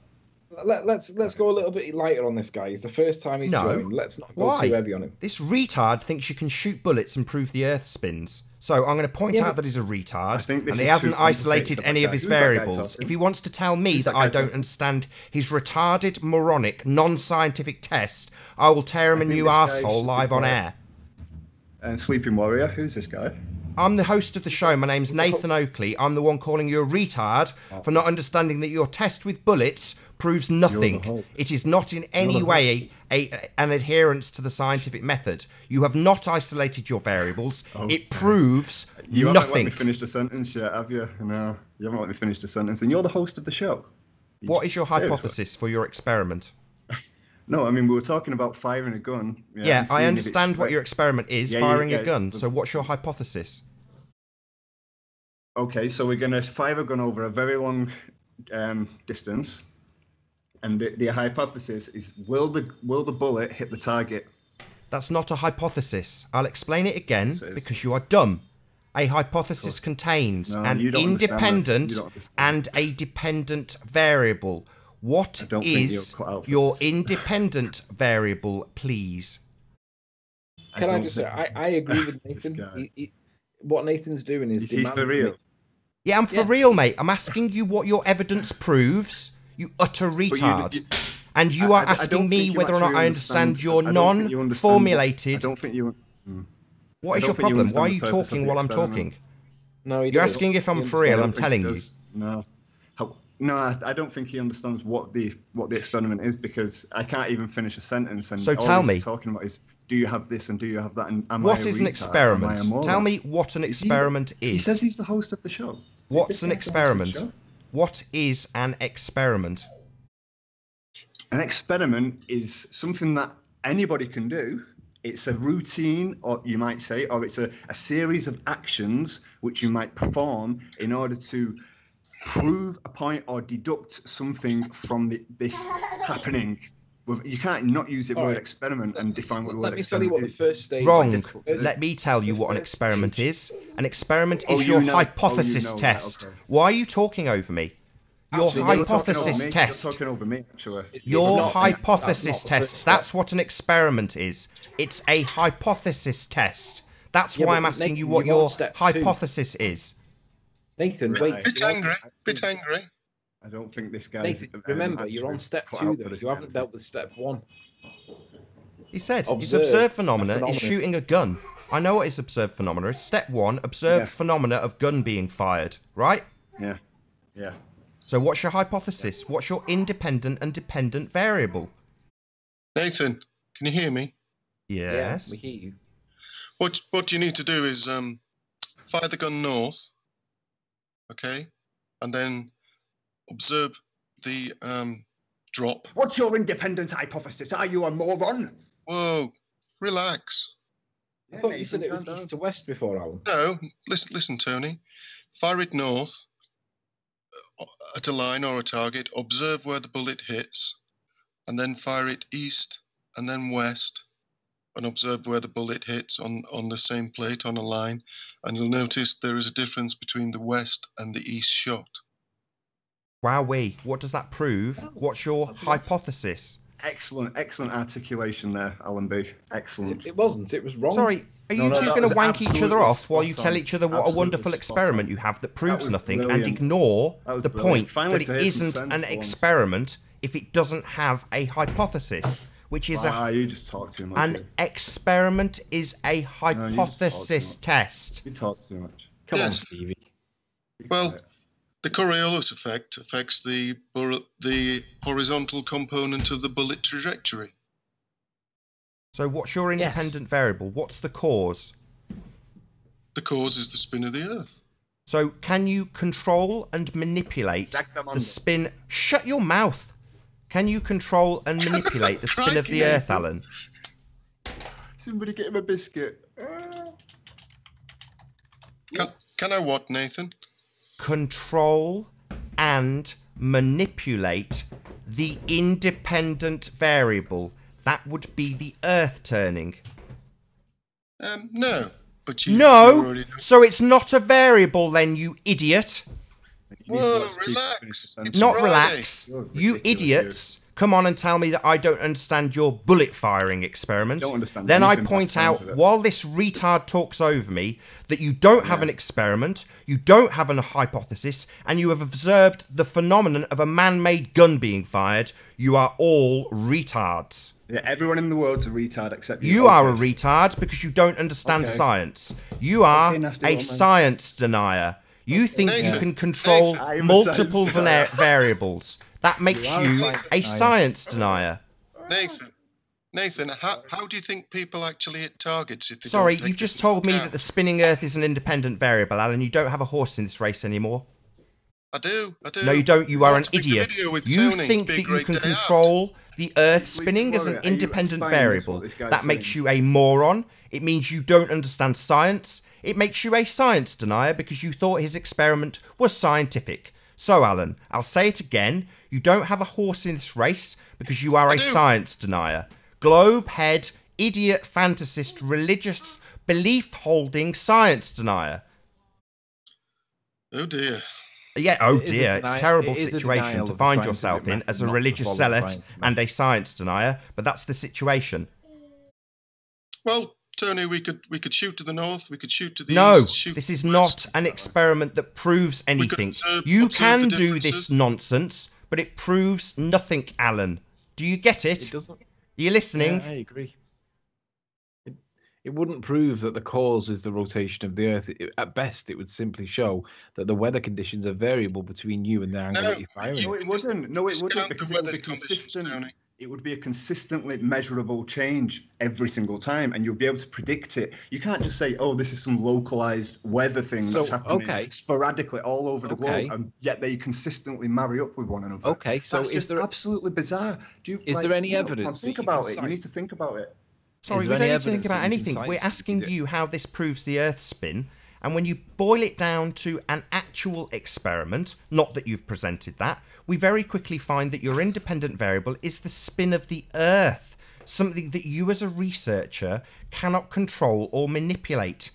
Let's go a little bit lighter on this guy. It's the first time he's joined. Let's not go too heavy on him. This retard thinks you can shoot bullets and prove the Earth spins. So I'm going to point out that he's a retard and he hasn't isolated any of his variables. If he wants to tell me that I don't understand his retarded, moronic, non-scientific test, I will tear him a new arsehole live on air. And Sleeping Warrior, who's this guy? I'm the host of the show. My name's Nathan Oakley. I'm the one calling you a retard for not understanding that your test with bullets proves nothing. It is not in any way an adherence to the scientific method. You have not isolated your variables. Okay. It proves you nothing. haven't let me finish the sentence yet, have you? No, you haven't let me finish the sentence. And you're the host of the show. What is your hypothesis for your experiment? No, I mean, we were talking about firing a gun. Yeah, I understand what your experiment is, firing a gun. So what's your hypothesis? Okay, so we're going to fire a gun over a very long distance. And the hypothesis is, will the bullet hit the target? That's not a hypothesis. I'll explain it again because you are dumb. A hypothesis contains an independent and a dependent variable. What is your independent variable, please? Can I just say, I agree with Nathan. What Nathan's doing is he's for real. Yeah, I'm for real, mate. I'm asking you what your evidence proves, you utter retard. And you are asking me whether or not I understand your non-formulated... I don't think you... What is your problem? Why are you talking while I'm talking? No, you're asking if I'm for real, I'm telling you. No. No, I don't think he understands what the experiment is, because I can't even finish a sentence. And so tell me, talking about is, do you have this and do you have that? And what is an experiment? Tell me what an experiment is. He says he's the host of the show. What's an experiment? What is an experiment? An experiment is something that anybody can do. It's a routine, or you might say, or it's a series of actions which you might perform in order to prove a point or deduct something from this happening. You can't not use the word experiment and define what the word experiment is. Let me tell you what the first stage is. Wrong. Let me tell you what an experiment is. An experiment is your hypothesis test. Okay. Why are you talking over me? Your hypothesis test. You're talking over me, actually. Your hypothesis test. That's what an experiment is. It's a hypothesis test. That's why I'm asking you what your hypothesis is. Nathan, wait. Bit angry. I don't think this guy... Nathan, remember, you're on step 2, though. You haven't dealt with step 1. He said his observed phenomena is shooting a gun. I know what his observed phenomena is. Step 1, observed phenomena of gun being fired, right? Yeah. So what's your hypothesis? What's your independent and dependent variable? Nathan, can you hear me? Yes. Yeah, we hear you. What you need to do is fire the gun north, okay, and then observe the drop. What's your independent hypothesis? Are you a moron? Whoa, relax. I thought you said it was east to west before, Alan. No, listen, Tony. Fire it north at a line or a target, observe where the bullet hits, and then fire it east and then west, and observe where the bullet hits on the same plate on a line, and you'll notice there is a difference between the west and the east shot. Wowee, what does that prove? What's your hypothesis? Excellent articulation there, Alan B. Excellent. It wasn't, it was wrong. Sorry, are you two going to wank each other off while you tell each other what a wonderful experiment you have that proves nothing and ignore the point that it isn't an experiment if it doesn't have a hypothesis, which is you just talk too much. An experiment is a hypothesis test. You talk too much. Come on, Stevie. Well, the Coriolis effect affects the horizontal component of the bullet trajectory. So what's your independent variable? What's the cause? The cause is the spin of the Earth. So can you control and manipulate the spin... Shut your mouth! Can you control and manipulate the spin of the Earth, Alan? Somebody get him a biscuit. Can I what, Nathan? Control and manipulate the independent variable. That would be the Earth turning. No. But you no! So it's not a variable then, you idiot! Whoa, relax. Not relax. You idiots. Come on and tell me that I don't understand your bullet firing experiment. Then I point out, while this retard talks over me, that you don't have an experiment, you don't have a hypothesis, and you have observed the phenomenon of a man-made gun being fired. You are all retards. Yeah, everyone in the world's a retard except you. You are a retard because you don't understand science. You are a science denier. You think you can control multiple variables. That makes you a science denier. Nathan, how do you think people actually hit targets if they Sorry, don't take you've just told me that the spinning Earth is an independent variable, Alan. You don't have a horse in this race anymore. I do. No, you don't. You are an idiot. You think that you can control the Earth spinning as an independent variable. That makes you a moron. It means you don't understand science. It makes you a science denier because you thought his experiment was scientific. So, Alan, I'll say it again. You don't have a horse in this race because you are a science denier. Globe head, idiot, fantasist, religious, belief-holding science denier. Oh, dear. Yeah, oh dear, it's a terrible situation to find yourself in as a religious zealot and a science denier, but that's the situation. Well, Tony, we could shoot to the north, we could shoot to the No, east. No, this is not an experiment that proves anything. You observe can the do this differences. nonsense, but it proves nothing, Alan. Do you get it? It doesn't. Are you listening? Yeah, I agree. It wouldn't prove that the cause is the rotation of the Earth. At best, it would simply show that the weather conditions are variable between you and the angle that you're firing. No, it wouldn't. No, it wouldn't, Discount the because it would weather be conditions, consistent. Tony. It would be a consistently measurable change every single time, and you'll be able to predict it. You can't just say, "Oh, this is some localized weather thing that's happening sporadically all over the globe," and yet they consistently marry up with one another. Okay, so that's is just there absolutely bizarre? is there any evidence? Think about it. You need to think about it. Sorry, we don't need to think about anything. We're asking you how this proves the Earth's spin, and when you boil it down to an actual experiment, not that you've presented that, we very quickly find that your independent variable is the spin of the Earth, something that you as a researcher cannot control or manipulate.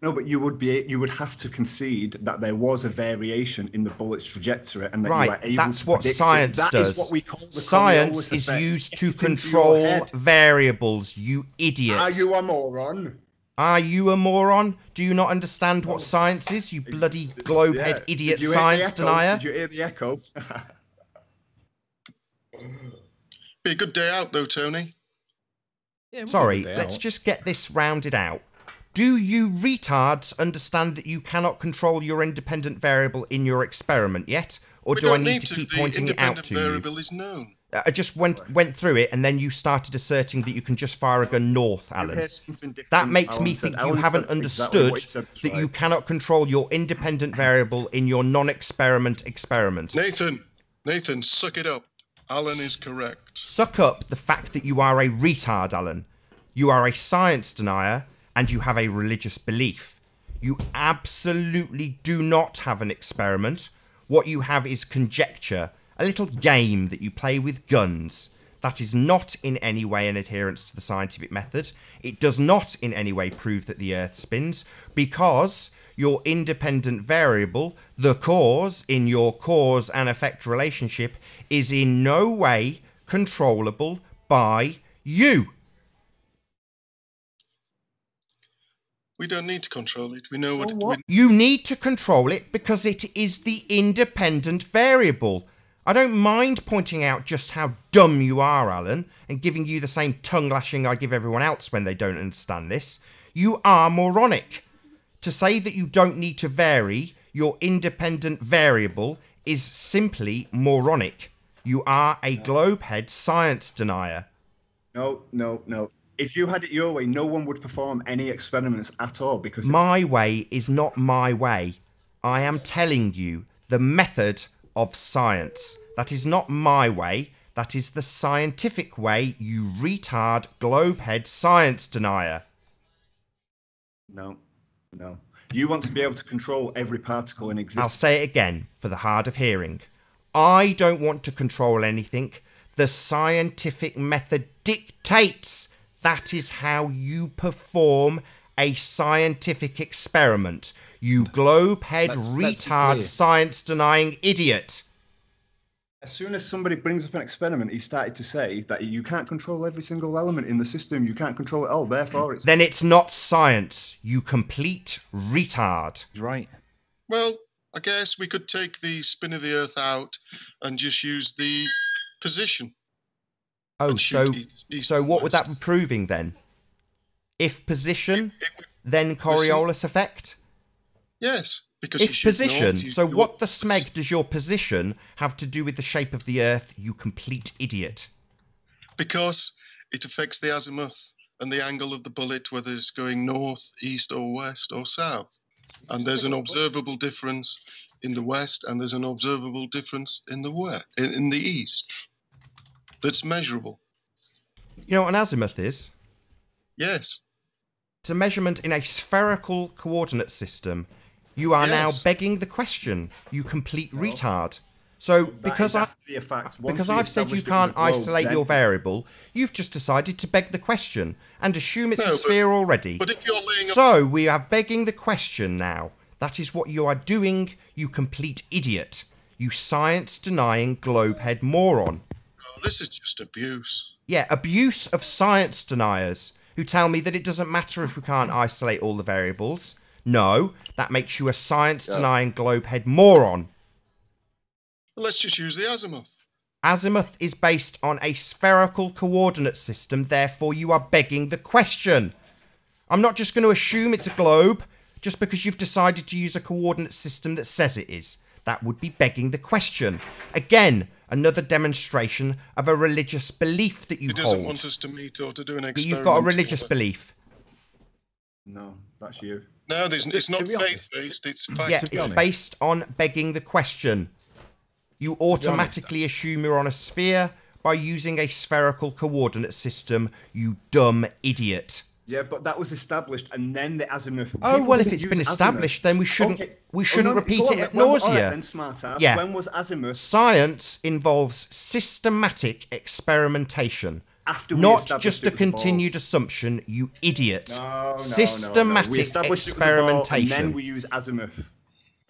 No, but you would have to concede that there was a variation in the bullet's trajectory, and that you were able that's to what predict science it. That does. is what we call the science Coriolis is effect. used to It's into your control head. variables, you idiot. Are you a moron? Are you a moron? Do you not understand what science is, you bloody globehead idiot Did you hear science the echo? denier? Did you hear the echo? Be a good day out, though, Tony. Sorry, let's just get this rounded out. Do you retards understand that you cannot control your independent variable in your experiment yet? Or do I need to keep pointing it out to The independent you? variable is known. I just went through it, and then you started asserting that you can just fire a gun north, Alan. That makes me think you haven't understood that you cannot control your independent variable in your non-experiment experiment. Nathan, suck it up. Alan is correct. Suck up the fact that you are a retard, Alan. You are a science denier, and you have a religious belief. You absolutely do not have an experiment. What you have is conjecture, a little game that you play with guns. That is not in any way an adherence to the scientific method. It does not in any way prove that the Earth spins, because your independent variable, the cause in your cause and effect relationship, is in no way controllable by you. We don't need to control it. We know what. You need to control it because it is the independent variable. I don't mind pointing out just how dumb you are, Alan, and giving you the same tongue lashing I give everyone else when they don't understand this. You are moronic. To say that you don't need to vary your independent variable is simply moronic. You are a globehead science denier. No. If you had it your way, no one would perform any experiments at all, because my way is not my way. I am telling you the method of science. That is not my way. That is the scientific way, you retard globehead science denier. No. You want to be able to control every particle in existence. I'll say it again for the hard of hearing. I don't want to control anything. The scientific method dictates. That is how you perform a scientific experiment. You globehead retard science-denying idiot. As soon as somebody brings up an experiment, he started to say that you can't control every single element in the system. You can't control it all. Therefore, it's... Then it's not science, you complete retard. Right. Well, I guess we could take the spin of the Earth out and just use the position. Oh, so what would that be proving then? If position, then Coriolis effect? Yes, because if position. So what the smeg does your position have to do with the shape of the Earth, you complete idiot? Because it affects the azimuth and the angle of the bullet, whether it's going north, east, or west, or south. And there's an observable difference in the west, and there's an observable difference in the west, in the east. That's measurable. You know what an azimuth is? Yes. It's a measurement in a spherical coordinate system. You are now begging the question, you complete retard. So because I've said you can't isolate your variable, you've just decided to beg the question and assume it's a sphere already. But if you're laying so we are begging the question now. That is what you are doing, you complete idiot. You science-denying globehead moron. This is just abuse. Yeah, abuse of science deniers. who tell me that it doesn't matter if we can't isolate all the variables. No, that makes you a science-denying globehead moron. Let's just use the azimuth. Azimuth is based on a spherical coordinate system, therefore you are begging the question. I'm not just going to assume it's a globe just because you've decided to use a coordinate system that says it is. That would be begging the question. Again, another demonstration of a religious belief that you hold. He doesn't want us to meet or to do an experiment. You've got a religious belief. No, that's you. No, it's not faith-based, it's fact. Yeah, it's based on begging the question. You automatically assume you're on a sphere by using a spherical coordinate system, you dumb idiot. Yeah, but that was established, and then the azimuth. Oh well, if it's been established, then we shouldn't repeat it ad nausea. Then, smart-ass. Yeah. When was azimuth? Science involves systematic experimentation, not just a continued assumption. You idiot. No. Systematic We established experimentation. It was a ball, and then we use azimuth.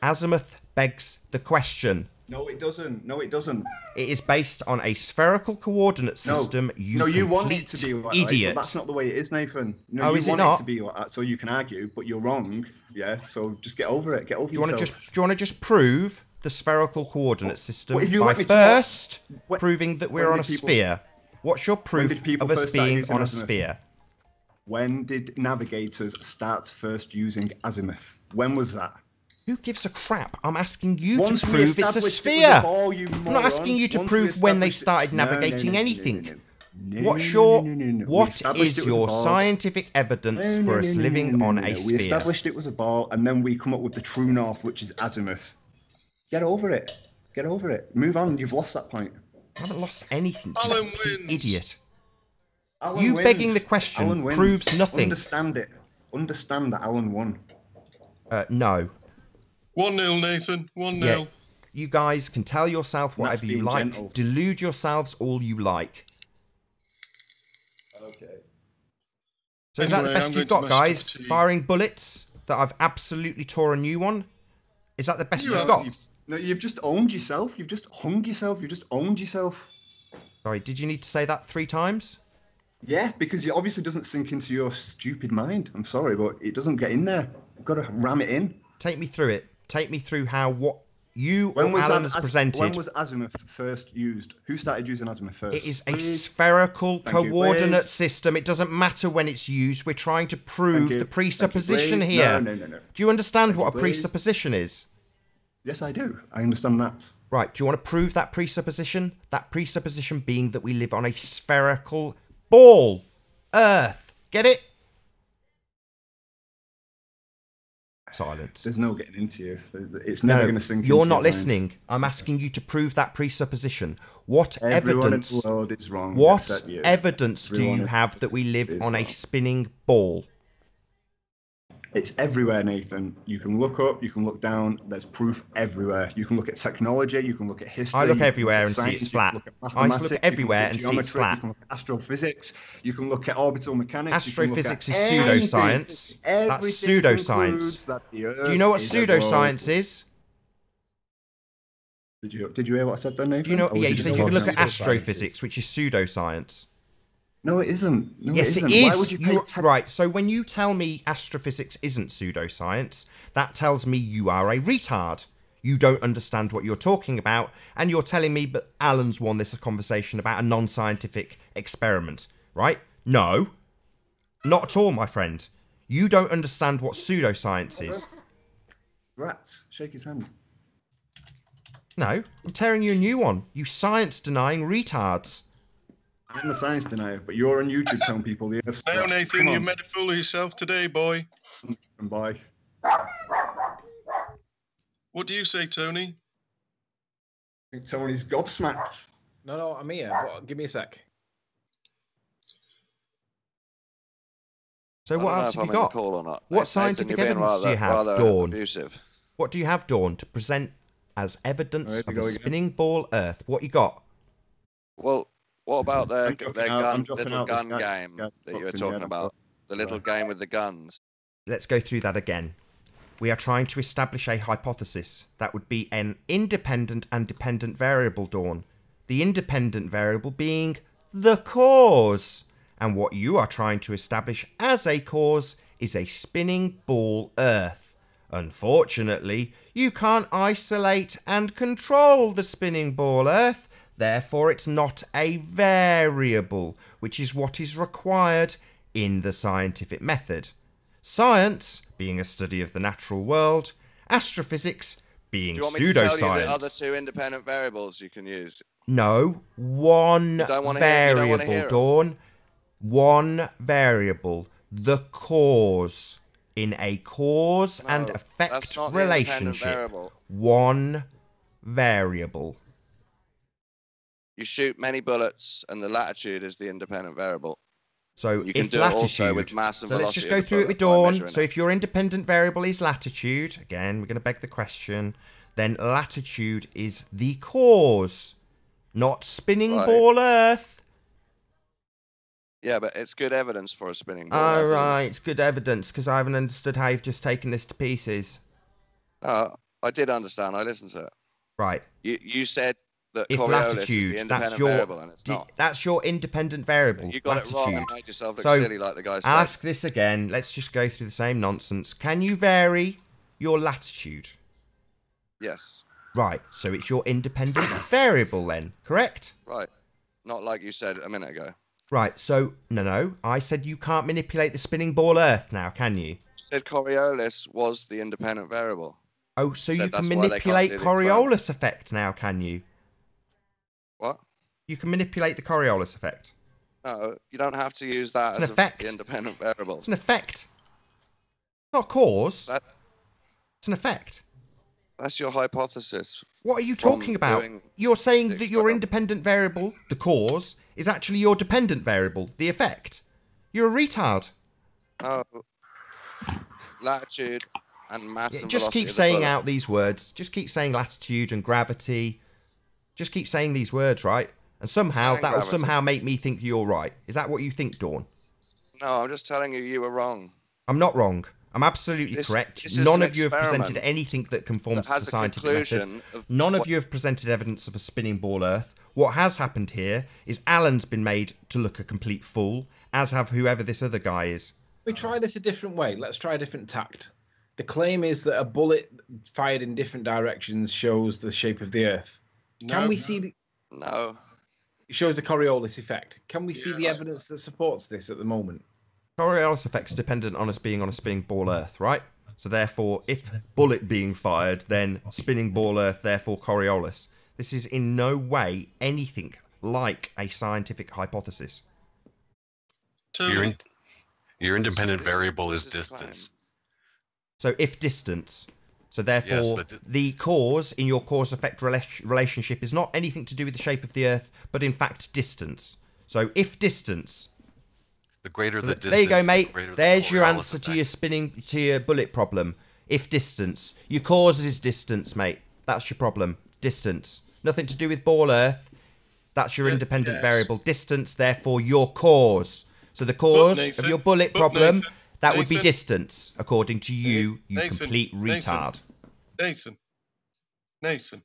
Azimuth begs the question. No, it doesn't. No, it doesn't. It is based on a spherical coordinate system. You want it to be like idiot. That, but that's not the way it is, Nathan. No, oh, you is it want not? It to be like that, so you can argue, but you're wrong. Yeah, so just get over it. Get over yourself. Do you want to just prove the spherical coordinate system by let me first proving that we're on a sphere? What's your proof of us first start being using on a azimuth? sphere? When did navigators start first using azimuth? When was that? Who gives a crap? I'm asking you Once to we prove it's a established it was sphere. ball, you I'm not asking you to Once we prove when they established started it- navigating No. anything. No, What's no, your no, no, no. We what established is it was a your ball. scientific evidence for us living on a We sphere? established it was a ball, and then we come up with the true north, which is azimuth. Get over it. Get over it. Move on. You've lost that point. I haven't lost anything. Alan You wins. idiot. Alan You wins. begging the question Alan wins. proves nothing. Understand it. Understand that Alan won. No. 1-0, Nathan. 1-0. Yeah. You guys can tell yourself And that's whatever you being like. gentle. Delude yourselves all you like. Okay. So is that the Anyway, best I'm you've going got, to my cup guys? of tea. Firing bullets that I've absolutely tore a new one? Is that the best You you've have. got? No, you've just owned yourself. You've just hung yourself. You've just owned yourself. Sorry, did you need to say that 3 times? Yeah, because it obviously doesn't sink into your stupid mind. I'm sorry, but it doesn't get in there. You've got to ram it in. Take me through it. Take me through how what you When or was Alan has presented. When was azimuth first used? Who started using azimuth first? It is a Please. spherical Thank you, coordinate please. system. It doesn't matter when it's used. We're trying to Thank prove you. the Thank you, presupposition please. here. No. Do you understand what a please. presupposition is? Yes, I do. I understand that. Right, do you want to prove that presupposition? That presupposition being that we live on a spherical ball. Earth. Get it? Silence. There's no getting into you. It's never No, going to sink you're into not your mind. listening. I'm asking you to prove that presupposition. What Everyone evidence? in the world is wrong. What except you. evidence do Everyone you in have the that we live is on a wrong. spinning ball? It's everywhere, Nathan. You can look up, you can look down. There's proof everywhere. You can look at technology, you can look at history. I look you can everywhere at and see science, it's you can flat. look at I just mathematics, look you can everywhere look at and see it's geometry, flat. You can look at astrophysics. You can look at orbital mechanics. Astrophysics is you can look at pseudoscience. anything. That's Everything pseudoscience. concludes that the Earth Do you know what is a ball. pseudoscience is? Did you hear what I said then, Nathan? Do you know? Or Yeah, you did said just you could look at understand what astrophysics, which is pseudoscience. No, it isn't. No, Yes, it it isn't. is. Why would you pay Right, so when you tell me astrophysics isn't pseudoscience, that tells me you are a retard. You don't understand what you're talking about, and you're telling me that Alan's won this conversation about a non-scientific experiment, right? No, not at all, my friend. You don't understand what pseudoscience is. Rats, shake his hand. No, I'm tearing you a new one. You science-denying retards. I'm a science denier, but you're on YouTube telling people the Earth's Now, flat. Nathan, Come you on. made a fool of yourself today, boy. And bye. What do you say, Tony? I think Tony's gobsmacked. No, I'm here. But give me a sec. So I what don't know else if have I'm you in the got? call or not. What Nathan, scientific you're being evidence do you have, rather Dawn? abusive. What do you have, Dawn, to present as evidence Where of to a go again? spinning ball Earth? What you got? Well, what about their I'm dropping out, I'm dropping little out, this gun guy- game this guy's that you were boxing talking the head about? off. The little game with the guns. Let's go through that again. We are trying to establish a hypothesis. That would be an independent and dependent variable, Dawn. The independent variable being the cause. and what you are trying to establish as a cause is a spinning ball Earth. Unfortunately, you can't isolate and control the spinning ball Earth, therefore it's not a variable, which is what is required in the scientific method. Science being a study of the natural world, astrophysics being Do you want me to tell you the pseudoscience. other two independent variables you can use? No, one You don't want to hear variable, it? Dawn. One variable. The cause. In a cause and No, effect that's not the independent relationship. variable. One variable. You shoot many bullets, and the latitude is the independent variable. So You can if do it also latitude, with mass and so let's just velocity go of through the it with bullet by Dawn. measuring So it. if your independent variable is latitude, again, we're going to beg the question, then latitude is the cause, not spinning Right. ball Earth. Yeah, but it's good evidence for a spinning ball. Oh, Earth, isn't it? right, it's good evidence, because I haven't understood how you've just taken this to pieces. No, I did understand. I listened to it. Right. You said that If Coriolis latitude, is the that's independent your variable, and it's not. that's your independent variable. You got latitude. it wrong and made yourself look So, silly, like the guy said. I'll ask this again. Let's just go through the same nonsense. Can you vary your latitude? Yes. Right. So it's your independent variable then, correct? Right. Not like you said a minute ago. Right. So no. I said you can't manipulate the spinning ball Earth now, can you? You said Coriolis was the independent variable. Oh, so Said you can that's why they can't manipulate do the Coriolis effect now, can you? What? You can manipulate the Coriolis effect. No, you don't have to use that It's an as effect. the independent variable. It's an effect. Not a cause. That, It's an effect. that's your hypothesis. What are you from talking about? doing You're saying the that your experiment. independent variable, the cause, is actually your dependent variable, the effect. You're a retard. No. Latitude and mass Yeah, and just velocity keep of the saying bullet. out these words. Just keep saying latitude and gravity. Just keep saying these words, right? And somehow And that will gravity. somehow make me think you're right. Is that what you think, Dawn? No, I'm just telling you, you were wrong. I'm not wrong. I'm absolutely This correct. is None an of you have presented experiment anything that conforms that to has the a scientific method. conclusion of None of what- you have presented evidence of a spinning ball Earth. What has happened here is Alan's been made to look a complete fool, as have whoever this other guy is. We try this a different way. Let's try a different tact. The claim is that a bullet fired in different directions shows the shape of the Earth. Can we see the... No. It shows the Coriolis effect. Can we see the evidence that supports this at the moment? Coriolis effect's dependent on us being on a spinning ball Earth, right? So therefore, if bullet being fired, then spinning ball Earth, therefore Coriolis. This is in no way anything like a scientific hypothesis. Tony, Your independent variable is This is the distance. So if distance, so therefore Yes, the cause in your cause-effect relationship is not anything to do with the shape of the Earth, but in fact distance. So if distance, The greater the distance, there you go, the mate. greater the There's your Coriolis answer to effect. your bullet problem. If distance, your cause is distance, mate. That's your problem. Distance, nothing to do with ball Earth. That's your independent yes. variable. Distance, therefore your cause. So the cause Nathan, of your bullet but problem, Nathan, that would be Nathan. distance, according to you, you Nathan, complete retard. Nathan.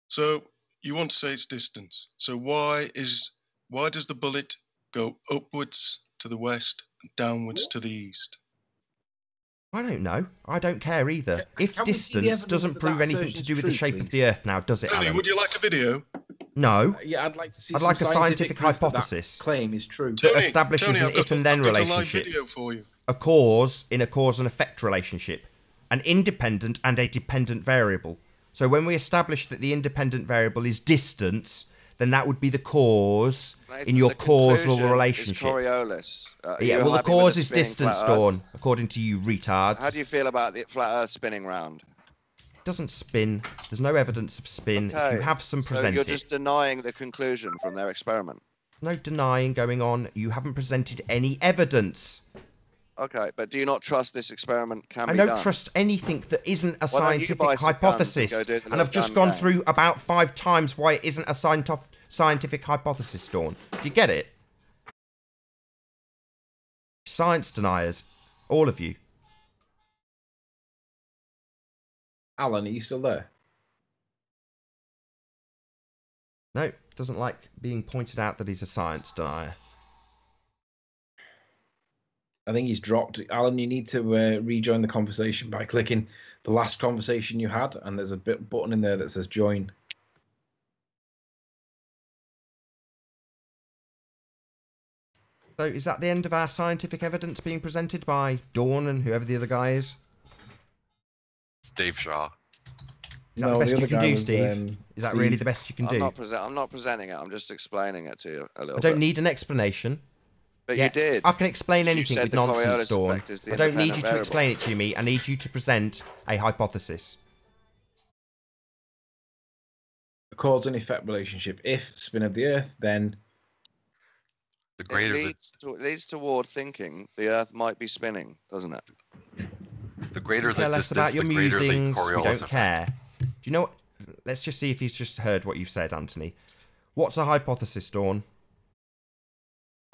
So you want to say it's distance. So why does the bullet go upwards to the west and downwards to the east? I don't know. I don't care either. If can we see the distance evidence doesn't that prove that anything to assertion's do with the true, shape of please? the Earth now, does it, Tony, Alan? would you like a video? No. Yeah, I'd like to see I'd some like a scientific proof that hypothesis. that claim is true. That establishes Tony, an I've got if and then I've got a live relationship. video for you. A cause in a cause and effect relationship. An independent and a dependent variable. So when we establish that the independent variable is distance, then that would be the cause Nathan, in your the causal conclusion relationship. Is Coriolis. Are Yeah, you well, the happy with cause the is spinning distance, flat Earth? Dawn, according to you retards. How do you feel about the flat Earth spinning round? It doesn't spin. There's no evidence of spin. If you have some, present so you're it. just denying the conclusion from their experiment. No denying going on. You haven't presented any evidence. Okay, but do you not trust this experiment can I be don't done? trust anything that isn't a Why don't you buy scientific some guns and hypothesis. go do the And I've little just gun gone game? through about 5 times why it isn't a scientific hypothesis, Dawn. Do you get it? Science deniers. All of you. Alan, are you still there? No, Doesn't like being pointed out that he's a science denier. I think he's dropped. Alan, you need to rejoin the conversation by clicking the last conversation you had, and there's a button in there that says join. So is that the end of our scientific evidence being presented by Dawn and whoever the other guy is? It's Dave Shaw. Is that the best you can do, Steve? Is that really the best you can do? I'm not presenting it. I'm just explaining it to you a little I don't bit. need an explanation. But you did. I can explain anything said with the nonsense, Coriolis Dawn. effect is the I don't need you independent to variable. explain it to me. I need you to present a hypothesis. A cause and effect relationship. If spin of the Earth, then The greater it leads toward thinking the Earth might be spinning, doesn't it? the greater Care the less distance, about your the greater the musings. We Coriolis don't effect. care. Do you know what? Let's just see if he's just heard what you've said, Anthony. What's a hypothesis, Dawn?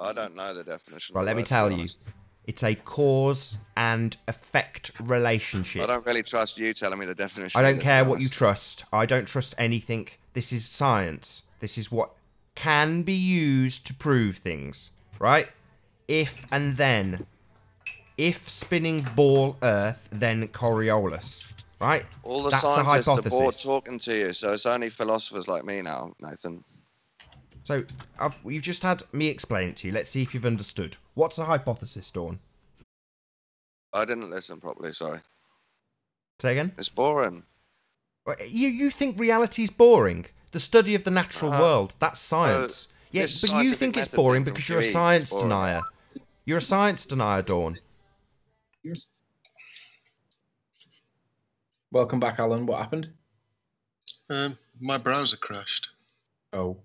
I don't know the definition. Right, of let me word, to tell be you. honest. It's a cause and effect relationship. I don't really trust you telling me the definition. I don't either, to care be what you honest. trust. I don't trust anything. This is science. This is what can be used to prove things, right? If and then. If spinning ball Earth, then Coriolis, right? All the That's a scientists are bored hypothesis. talking to you, so it's only philosophers like me now, Nathan. So you've just had me explain it to you. Let's see if you've understood. What's a hypothesis, Dawn? I didn't listen properly. Sorry. Say again? It's boring. You think reality's boring? The study of the natural world, that's science. Yeah, this but you scientific think it's method boring thing from because you're a QE is science boring. denier. You're a science denier, Dawn. welcome back, Alan. What happened? My browser crashed. Oh.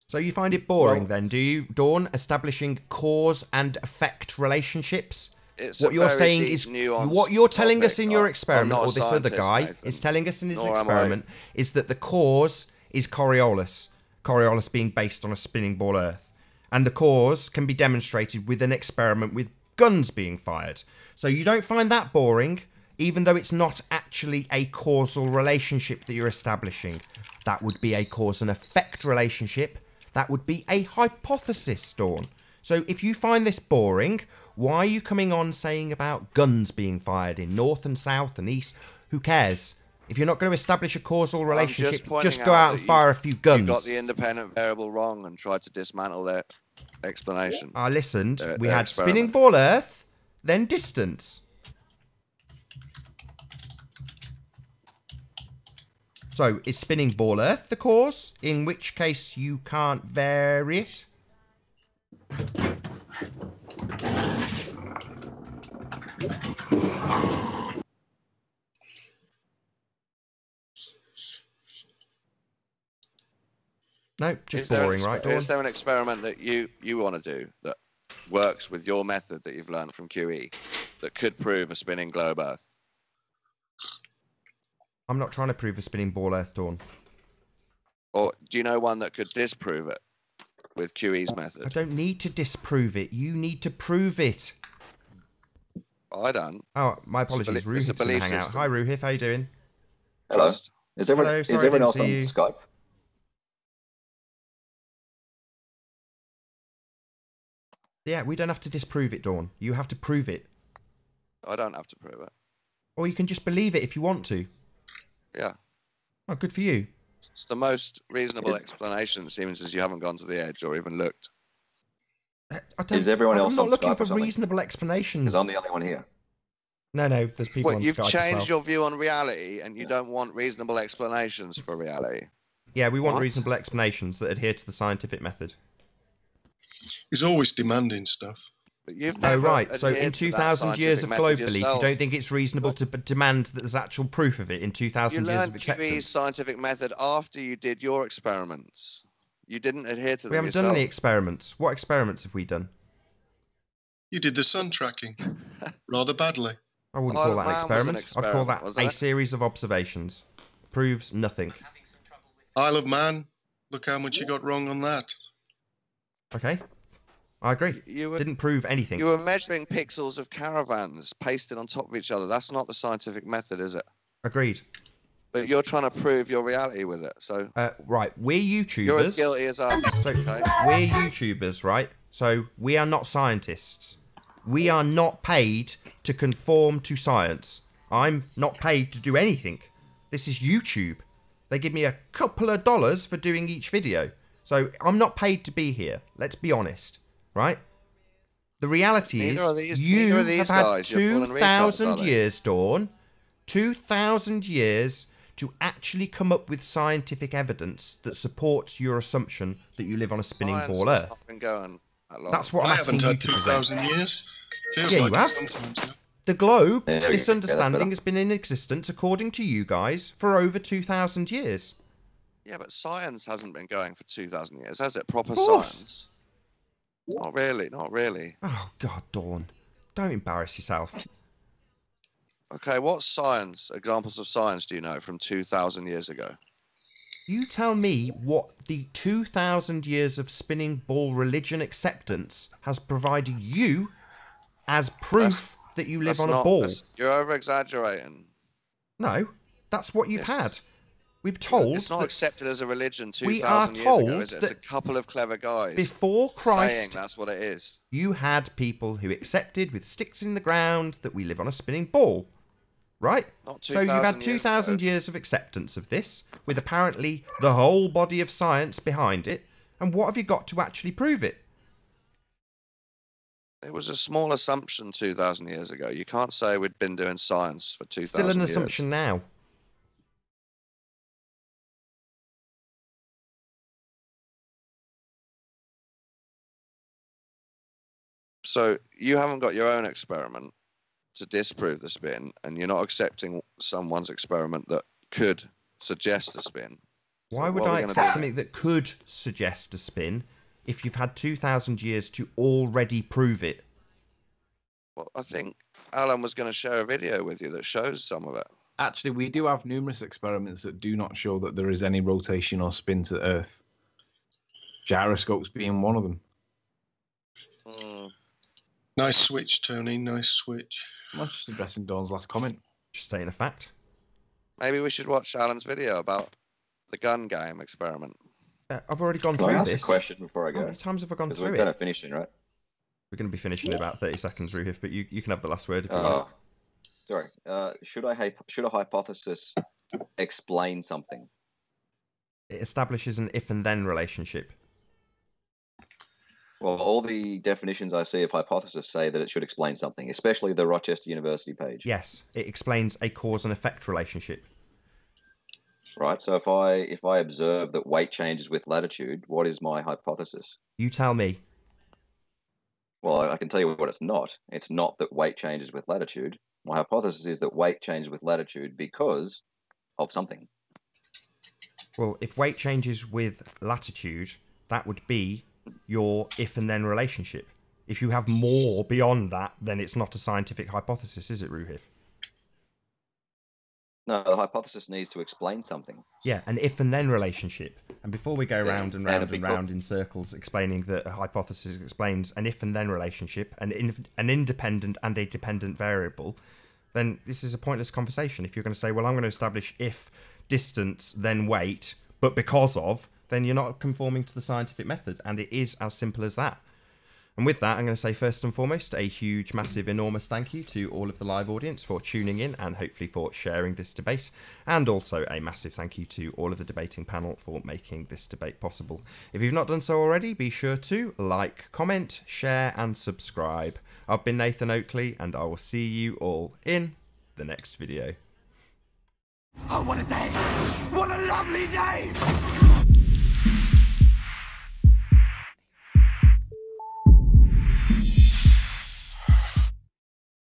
So you find it boring Well- then, do you, Dawn? Establishing cause and effect relationships? It's What a you're very saying deep, is nuanced what you're telling us topic. in your I'm experiment, not a or this other scientist, guy Nathan. is telling us in his Nor am I. experiment, is that the cause is Coriolis. Coriolis being based on a spinning ball Earth. And the cause can be demonstrated with an experiment with guns being fired. So you don't find that boring, even though it's not actually a causal relationship that you're establishing. That would be a cause and effect relationship. That would be a hypothesis, Dawn. So if you find this boring, why are you coming on saying about guns being fired in north and south and east? Who cares? If you're not going to establish a causal relationship, just go out and fire a few guns. You got the independent variable wrong and tried to dismantle their explanation. I listened. We their had spinning experiment. ball Earth, then distance. So is spinning ball Earth the cause? In which case you can't vary it? No, just boring, right, Dawn? Is there an experiment that you want to do that works with your method that you've learned from QE that could prove a spinning globe Earth? I'm not trying to prove a spinning ball Earth, Dawn. Or do you know one that could disprove it with QE's I method? don't need to disprove it. You need to prove it. I don't. Oh, my apologies. it's a Ruhif's in the belief hangout. system. Hi, Ruhif. How you doing? Hello. Trust. Is everyone, Hello, is sorry, I everyone didn't else on see you. Skype? Yeah, we don't have to disprove it, Dawn. You have to prove it. I don't have to prove it. Or you can just believe it if you want to. Yeah. Oh, good for you. It's the most reasonable explanation, it seems, as you haven't gone to the edge or even looked. I don't, Is everyone I'm else not on looking Skype for or something? reasonable explanations. Because I'm the only one here. No, there's people What, on you've Skype as changed well. your view on reality and you don't want reasonable explanations for reality. Yeah, we want What? reasonable explanations that adhere to the scientific method. He's always demanding stuff. But you've Oh, never right. So in adhered to that 2,000 years of scientific globe method belief, you yourself. don't think it's reasonable to demand that there's actual proof of it in 2,000 You years learned of QE's acceptance? scientific method after you did your experiments. You didn't adhere to them We haven't yourself. done any experiments. What experiments have we done? You did the sun tracking rather badly. I wouldn't Isle call of that an Man was an experiment. I'd call that experiment, wasn't a it? series of observations. Proves nothing. Isle of Man, look how much you got wrong on that. Okay. I agree. You were, Didn't prove anything. you were measuring pixels of caravans pasted on top of each other. That's not the scientific method, is it? Agreed. But you're trying to prove your reality with it. So right, we're YouTubers. you're as guilty as us. So Okay. we're YouTubers, right? So we are not scientists. We are not paid to conform to science. I'm not paid to do anything. This is YouTube. They give me a couple of dollars for doing each video. So I'm not paid to be here. Let's be honest, right? The reality is you have had 2,000 years, Dawn. 2,000 years to actually come up with scientific evidence that supports your assumption that you live on a spinning ball Earth. That's what I'm asking you to present. 2,000 years. Feels Yeah, like you have. sometimes, yeah. The globe, Yeah, this yeah, understanding has been in existence, according to you guys, for over 2,000 years. Yeah, but science hasn't been going for 2,000 years, has it? Proper course. science. Not really, not really. Oh, God, Dawn. Don't embarrass yourself. Okay, what science, examples of science do you know from 2,000 years ago? You tell me what the 2,000 years of spinning ball religion acceptance has provided you as proof that you live on a ball. You're over-exaggerating. No, that's what you've had. We're told it's not accepted as a religion 2,000 we are years told ago, is it? It's a couple of clever guys before Christ saying that's what it is. You had people who accepted with sticks in the ground that we live on a spinning ball. Right? So you've had 2,000 years of acceptance of this, with apparently the whole body of science behind it. And what have you got to actually prove it? It was a small assumption 2,000 years ago. You can't say we'd been doing science for 2,000 years. Still an assumption now. So you haven't got your own experiment to disprove the spin, and you're not accepting someone's experiment that could suggest a spin. Why would I accept something that could suggest a spin if you've had 2,000 years to already prove it? Well, I think Alan was going to share a video with you that shows some of it. Actually, we do have numerous experiments that do not show that there is any rotation or spin to the Earth. Gyroscopes being one of them. Nice switch, Tony. Nice switch. I'm not just addressing Dawn's last comment. Just stating a fact. Maybe we should watch Alan's video about the gun game experiment. I've already gone Can I through ask this. a question before I go? How many times have I gone through we're it? going to finish it, right? We're going to be finishing in about 30 seconds, Ruhif, but you can have the last word if you want. Sorry. Should a hypothesis explain something? It establishes an if and then relationship. Well, all the definitions I see of hypothesis say that it should explain something, especially the Rochester University page. Yes, it explains a cause and effect relationship. Right. So if I observe that weight changes with latitude, what is my hypothesis? You tell me. Well, I can tell you what it's not. It's not that weight changes with latitude. My hypothesis is that weight changes with latitude because of something. Well, if weight changes with latitude, that would be your if and then relationship. If you have more beyond that, then it's not a scientific hypothesis, is it, Ruhif? No, the hypothesis needs to explain something. Yeah, an if and then relationship. And before we go round and round and round in circles explaining that a hypothesis explains an if and then relationship, an independent and a dependent variable, then this is a pointless conversation. If you're going to say, well, I'm going to establish if distance, then weight, but because of, then you're not conforming to the scientific method. And it is as simple as that. And with that, I'm going to say first and foremost, a huge, massive, enormous thank you to all of the live audience for tuning in and hopefully for sharing this debate. And also a massive thank you to all of the debating panel for making this debate possible. If you've not done so already, be sure to like, comment, share and subscribe. I've been Nathan Oakley and I will see you all in the next video. Oh, what a day! What a lovely day!